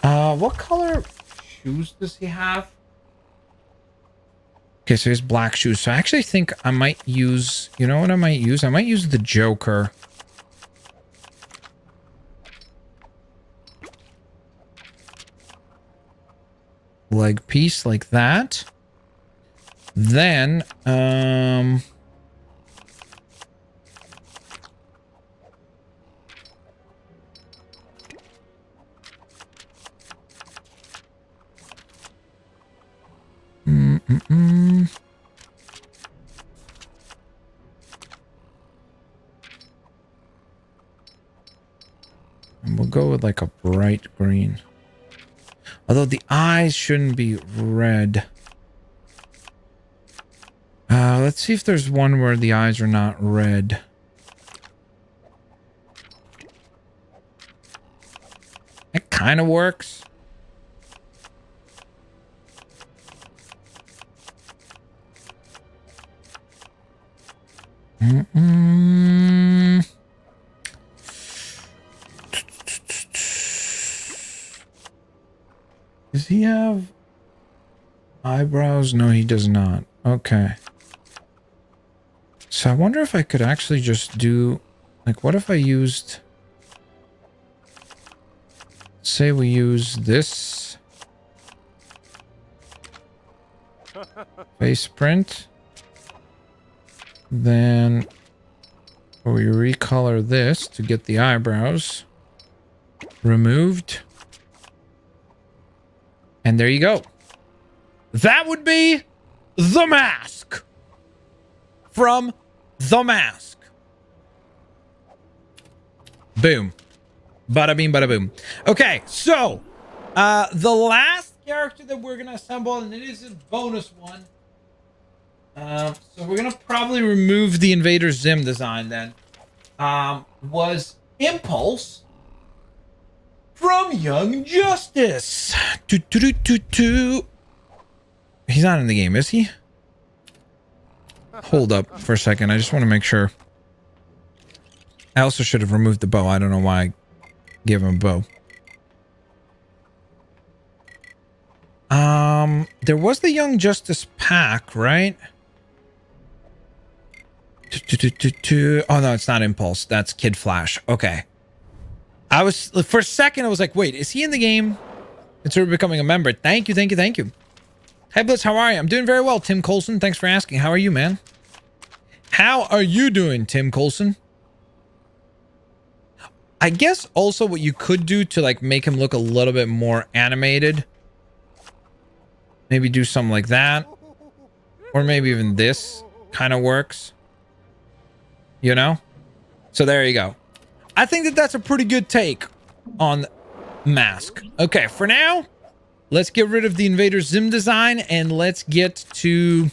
Speaker 1: What color shoes does he have? Okay, so here's black shoes. So I actually think I might use... You know what I might use? I might use the Joker. Leg piece like that. Then, and we'll go with like a bright green. Although the eyes shouldn't be red. Let's see if there's one where the eyes are not red. It kind of works. Does he have eyebrows? No, he does not. Okay. So I wonder if I could actually just do... Like, what if I used... Say we use this... face print. Then... we recolor this to get the eyebrows removed. And there you go. That would be the mask from The Mask. Boom. Bada beam, bada boom. Okay, so the last character that we're gonna assemble, and it is a bonus one. So we're gonna probably remove the Invader Zim design then. Was Impulse from Young Justice. He's not in the game, is he? Hold up for a second. I just want to make sure. I also should have removed the bow. I don't know why I gave him a bow. There was the Young Justice pack, right? Oh, no, it's not Impulse. That's Kid Flash. Okay. I was, for a second, I was like, wait, is he in the game? Consider becoming a member. Thank you, thank you, thank you. Hey, Blitz, how are you? I'm doing very well, Tim Colson. Thanks for asking. How are you, man? How are you doing, Tim Colson? I guess also what you could do to, like, make him look a little bit more animated. Maybe do something like that. Or maybe even this kind of works. You know? So there you go. I think that that's a pretty good take on Mask. Okay, for now, let's get rid of the Invader Zim design and let's get to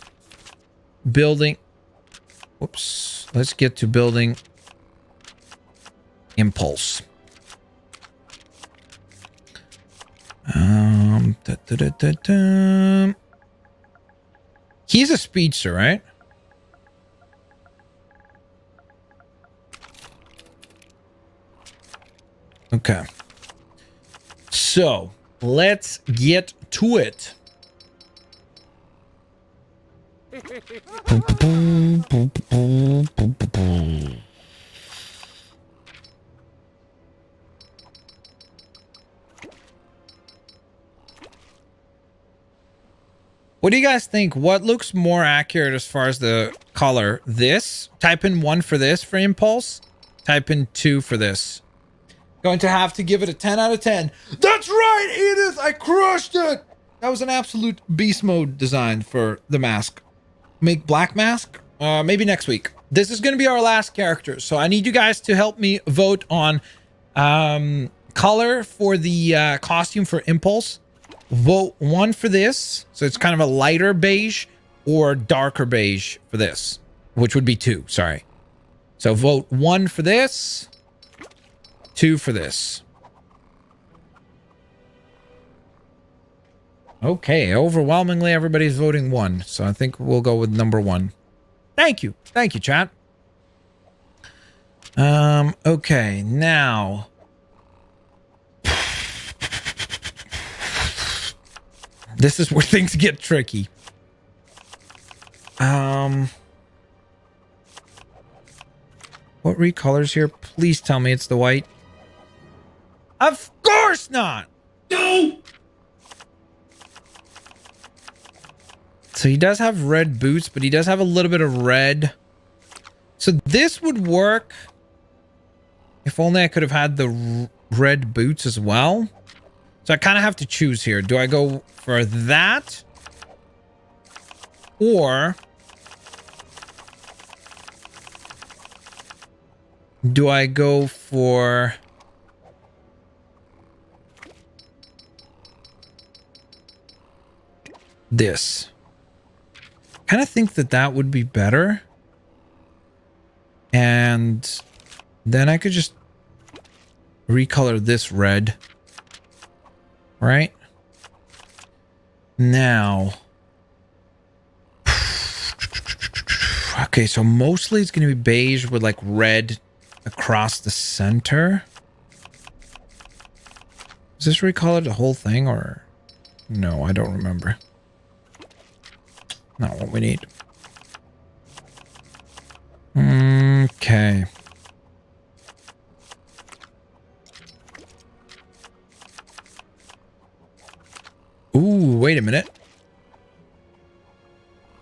Speaker 1: building... Whoops. Let's get to building Impulse. He's a speedster, right? Okay. So, let's get to it. What do you guys think? What looks more accurate as far as the color? This? Type in 1 for this for Impulse. Type in 2 for this. Going to have to give it a 10 out of 10. That's right, Edith! I crushed it! That was an absolute beast mode design for the mask. Make black mask? Maybe next week. This is going to be our last character. So I need you guys to help me vote on color for the costume for Impulse. Vote 1 for this. So it's kind of a lighter beige or darker beige for this. Which would be 2, sorry. So vote 1 for this. 2 for this. Okay, overwhelmingly everybody's voting 1. So I think we'll go with number 1. Thank you. Thank you, chat. Okay, now... This is where things get tricky. What recolors here? Please tell me it's the white. Of course not!
Speaker 2: No!
Speaker 1: So he does have red boots, but he does have a little bit of red. So this would work. If only I could have had the red boots as well. So I kind of have to choose here. Do I go for that? Or do I go for this? I kind of think that that would be better. And then I could just recolor this red. Right? Now. Okay, so mostly it's going to be beige with like red across the center. Is this recolor the whole thing or? No, I don't remember. Not what we need. Okay. Ooh, wait a minute.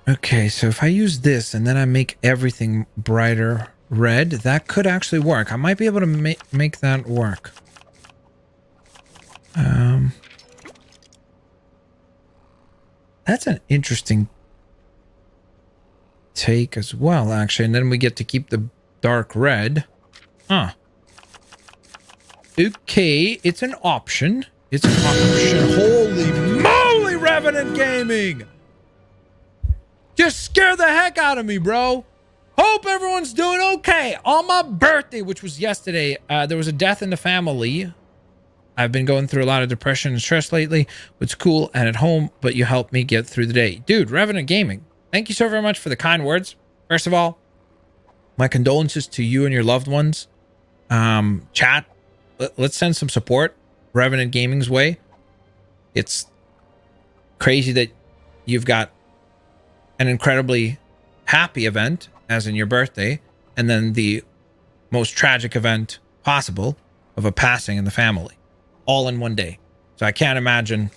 Speaker 1: Okay, so if I use this and then I make everything brighter red, that could actually work. I might be able to make that work. That's an interesting take as well, actually. And then we get to keep the dark red. Huh. Okay, it's an option. It's an option. Holy moly, Revenant Gaming! Just scare the heck out of me, bro. Hope everyone's doing okay. On my birthday, which was yesterday, there was a death in the family. I've been going through a lot of depression and stress lately. It's cool and at home, but you helped me get through the day. Dude, Revenant Gaming, thank you so very much for the kind words. First of all, my condolences to you and your loved ones. Chat, let's send some support Revenant Gaming's way. It's crazy that you've got an incredibly happy event, as in your birthday, and then the most tragic event possible of a passing in the family, all in one day. So I can't imagine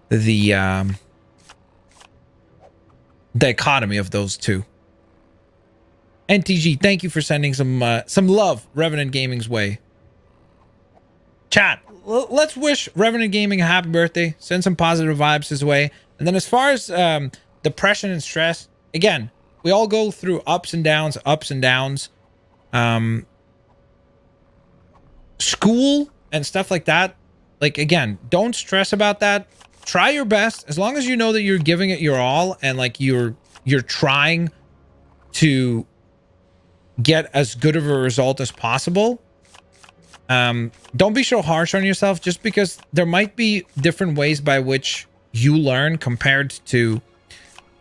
Speaker 1: the dichotomy of those two. NTG, thank you for sending some love Revenant Gaming's way. Chat, let's wish Revenant Gaming a happy birthday. Send some positive vibes his way. And then as far as depression and stress, again, we all go through ups and downs. School and stuff like that. Like, again, don't stress about that. Try your best. As long as you know that you're giving it your all and like you're trying to get as good of a result as possible. Don't be so harsh on yourself, just because there might be different ways by which you learn compared to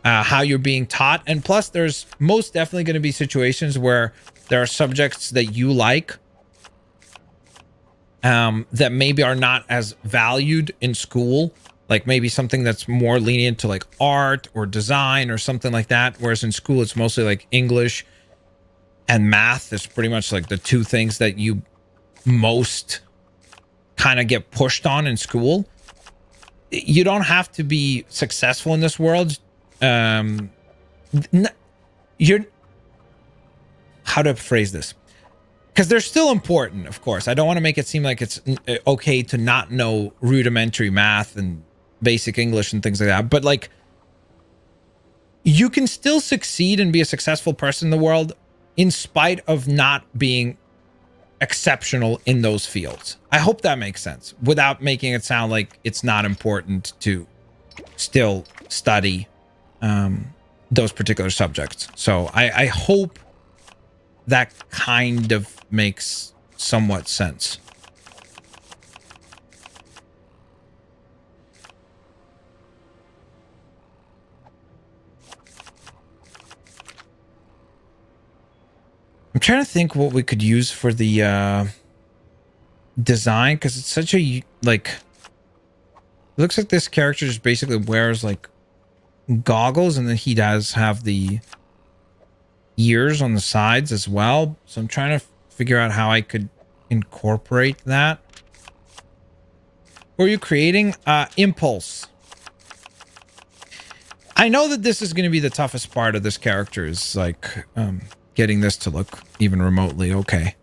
Speaker 1: how you're being taught. And plus, there's most definitely going to be situations where there are subjects that you like that maybe are not as valued in school. Like maybe something that's more lenient to like art or design or something like that. Whereas in school, it's mostly like English and math is pretty much like the two things that you most kind of get pushed on in school. You don't have to be successful in this world. You're, how to phrase this? Because they're still important, of course. I don't want to make it seem like it's okay to not know rudimentary math and basic English and things like that. But like, you can still succeed and be a successful person in the world in spite of not being exceptional in those fields. I hope that makes sense without making it sound like it's not important to still study those particular subjects. So I hope that kind of makes somewhat sense. I'm trying to think what we could use for the design, because it's such a like, it looks like this character just basically wears like goggles, and then he does have the ears on the sides as well. So I'm trying to figure out how I could incorporate that. What are you creating? Impulse. I know that this is going to be the toughest part of this character, is like getting this to look even remotely okay.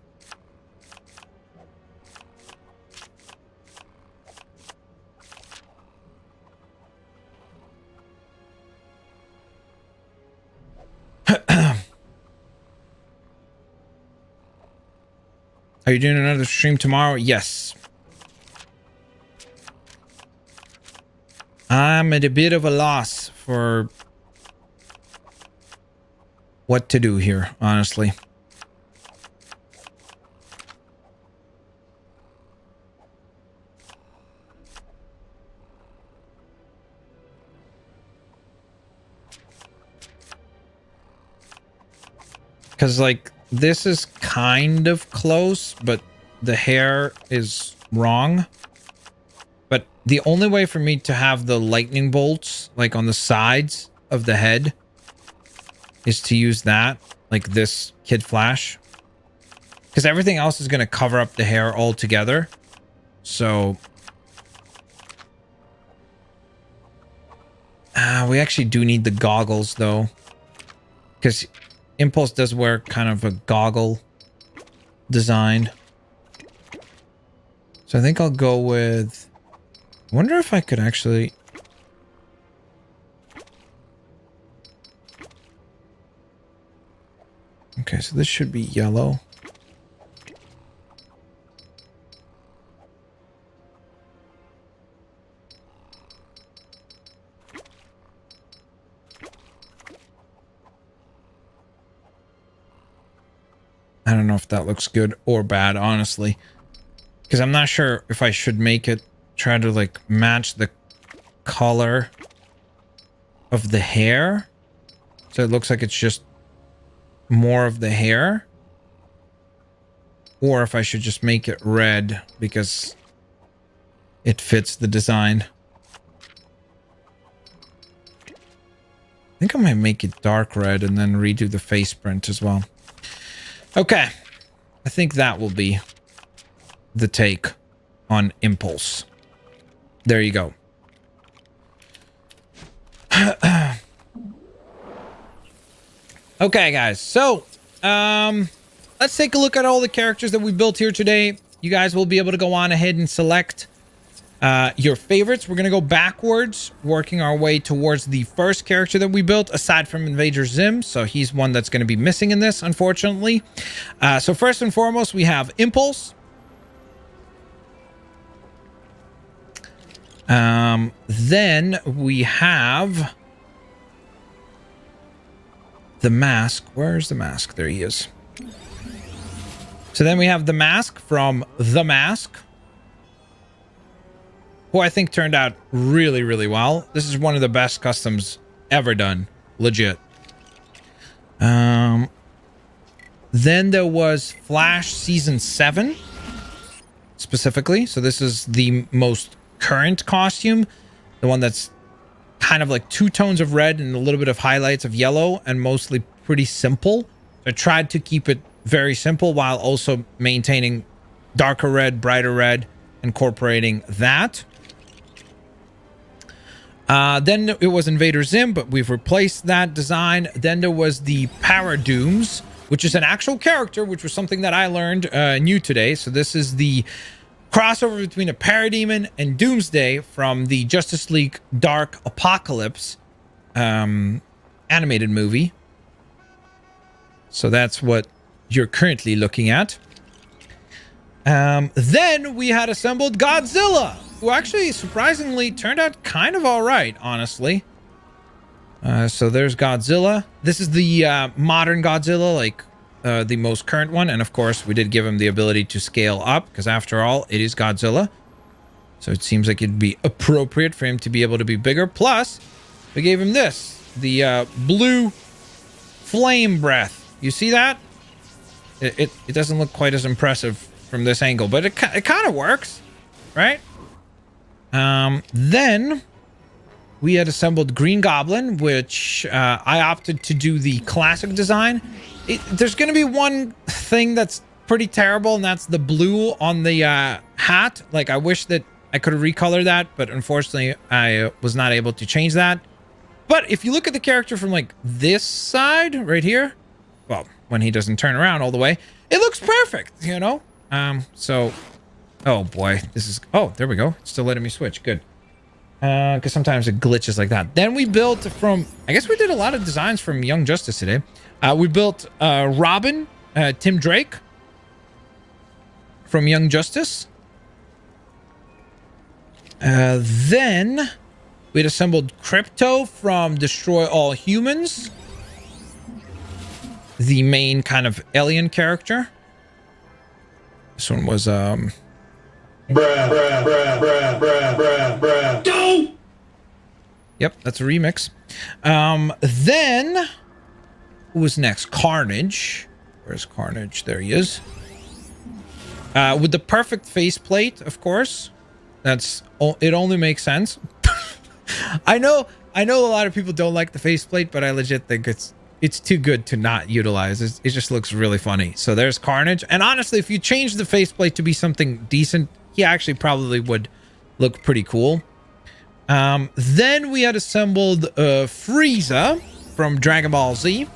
Speaker 1: Are you doing another stream tomorrow? Yes. I'm at a bit of a loss for what to do here, honestly. Because, like, this is kind of close, but the hair is wrong. But the only way for me to have the lightning bolts, like, on the sides of the head is to use that, like this Kid Flash. Because everything else is going to cover up the hair altogether. So... we actually do need the goggles, though. Because Impulse does wear kind of a goggle design. So I think I'll go with... I wonder if I could actually... Okay, so this should be yellow. I don't know if that looks good or bad, honestly. Because I'm not sure if I should make it, try to like match the color of the hair. So it looks like it's just more of the hair. Or if I should just make it red because it fits the design. I think I might make it dark red and then redo the face print as well. Okay, I think that will be the take on Impulse. There you go. Okay, guys, so let's take a look at all the characters that we built here today. You guys will be able to go on ahead and select your favorites. We're going to go backwards, working our way towards the first character that we built, aside from Invader Zim. So he's one that's going to be missing in this, unfortunately. So first and foremost, we have Impulse. Then we have the Mask. Where's the Mask? There he is. So then we have the Mask from The Mask, who I think turned out really, really well. This is one of the best customs ever done. Legit. Then there was Flash Season 7, specifically. So this is the most current costume. The one that's kind of like 2 tones of red and a little bit of highlights of yellow, and mostly pretty simple. I tried to keep it very simple while also maintaining darker red, brighter red, incorporating that. Then it was Invader Zim, but we've replaced that design. Then there was the Paradooms, which is an actual character, which was something that I learned new today. So this is the crossover between a Parademon and Doomsday from the Justice League Dark Apocalypse animated movie. So that's what you're currently looking at. Then we had assembled Godzilla, who actually surprisingly turned out kind of all right, honestly. So there's Godzilla. This is the modern Godzilla, like the most current one. And of course, we did give him the ability to scale up, because after all, it is Godzilla. So it seems like it'd be appropriate for him to be able to be bigger. Plus, we gave him this, the blue flame breath. You see that? It doesn't look quite as impressive from this angle, but it kind of works, right? Then we had assembled Green Goblin, which I opted to do the classic design. There's going to be one thing that's pretty terrible, and that's the blue on the hat. Like, I wish that I could have recolored that, but unfortunately, I was not able to change that. But if you look at the character from, like, this side right here, well, when he doesn't turn around all the way, it looks perfect, you know? So, oh boy, this is, oh, there we go. It's still letting me switch. Good. Because sometimes it glitches like that. Then we built from, I guess we did a lot of designs from Young Justice today. We built Robin, Tim Drake from Young Justice. Then we'd assembled Crypto from Destroy All Humans, the main kind of alien character. This one was Yep, that's a remix. Then who was next? Carnage. Where's Carnage? There he is. With the perfect faceplate, of course. It only makes sense. I know a lot of people don't like the faceplate, but I legit think it's too good to not utilize. It just looks really funny. So there's Carnage. And honestly, if you change the faceplate to be something decent, he actually probably would look pretty cool. Then we had assembled Frieza from Dragon Ball Z.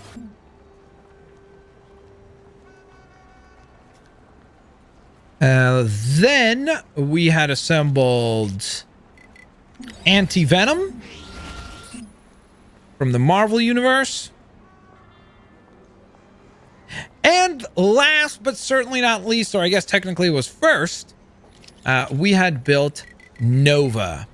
Speaker 1: Then we had assembled Anti-Venom from the Marvel Universe. And last but certainly not least, or I guess technically it was first, we had built Nova.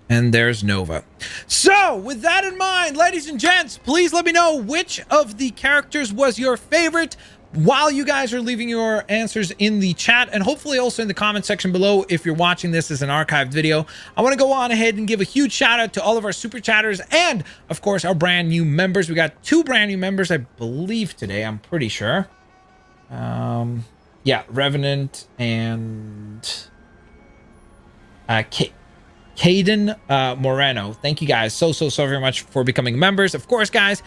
Speaker 1: And there's Nova. So, with that in mind, ladies and gents, please let me know which of the characters was your favorite while you guys are leaving your answers in the chat, and hopefully also in the comment section below if you're watching this as an archived video. I want to go on ahead and give a huge shout out to all of our super chatters and, of course, our brand new members. We got 2 brand new members, I believe, today. I'm pretty sure. Yeah, Revenant and Caden Moreno. Thank you guys so very much for becoming members. Of course, guys,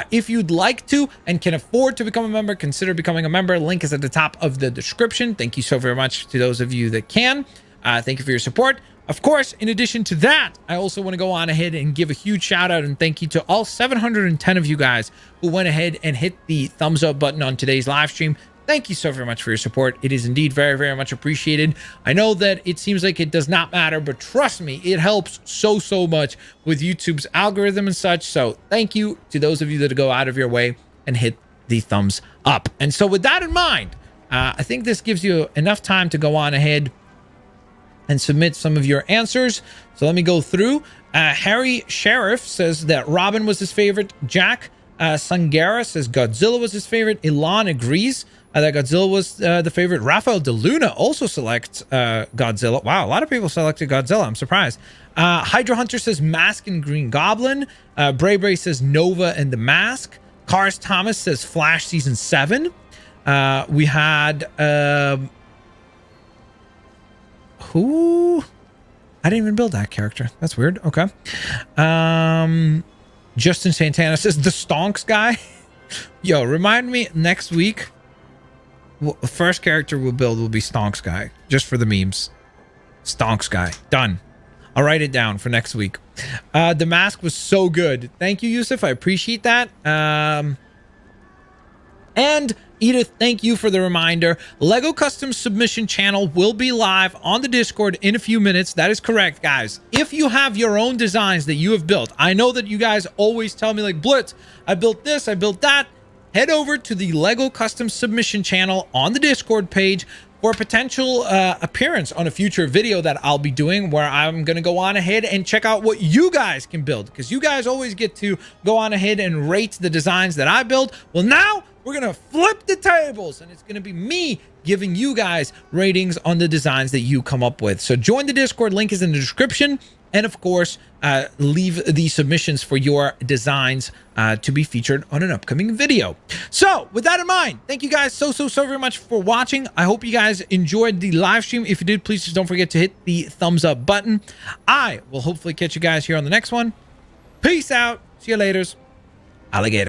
Speaker 1: if you'd like to and can afford to become a member, consider becoming a member. Link is at the top of the description. Thank you so very much to those of you that can. Thank you for your support. Of course, in addition to that, I also want to go on ahead and give a huge shout out and thank you to all 710 of you guys who went ahead and hit the thumbs up button on today's live stream. Thank you so very much for your support. It is indeed very much appreciated. I know that it seems like it does not matter, but trust me, it helps so much with YouTube's algorithm and such. So thank you to those of you that go out of your way and hit the thumbs up. And so with that in mind, I think this gives you enough time to go on ahead and submit some of your answers. So let me go through. Harry Sheriff says that Robin was his favorite. Jack Sangara says Godzilla was his favorite. Elon agrees that Godzilla was the favorite. Rafael De Luna also selects Godzilla. Wow, a lot of people selected Godzilla. I'm surprised. Hydra Hunter says Mask and Green Goblin. Bray says Nova and the Mask. Cars Thomas says Flash Season 7. We had... who? I didn't even build that character. That's weird. Okay. Justin Santana says the Stonks guy. Yo, remind me next week. The first character we'll build will be Stonks guy, just for the memes. Stonks guy. Done. I'll write it down for next week. The mask was so good. Thank you, Yusuf. I appreciate that. And Edith, thank you for the reminder. Lego Custom Submission channel will be live on the Discord in a few minutes. That is correct, guys. If you have your own designs that you have built, I know that you guys always tell me like, Blitz, I built this, I built that. Head over to the Lego Custom Submission channel on the Discord page for a potential appearance on a future video that I'll be doing, where I'm going to go on ahead and check out what you guys can build, because you guys always get to go on ahead and rate the designs that I build. Well, now we're going to flip the tables, and it's going to be me giving you guys ratings on the designs that you come up with. So join the Discord. Link is in the description. and of course, leave the submissions for your designs to be featured on an upcoming video. So with that in mind, thank you guys so very much for watching. I hope you guys enjoyed the live stream. If you did, please just don't forget to hit the thumbs up button. I will hopefully catch you guys here on the next one. Peace out. See you later. Alligator.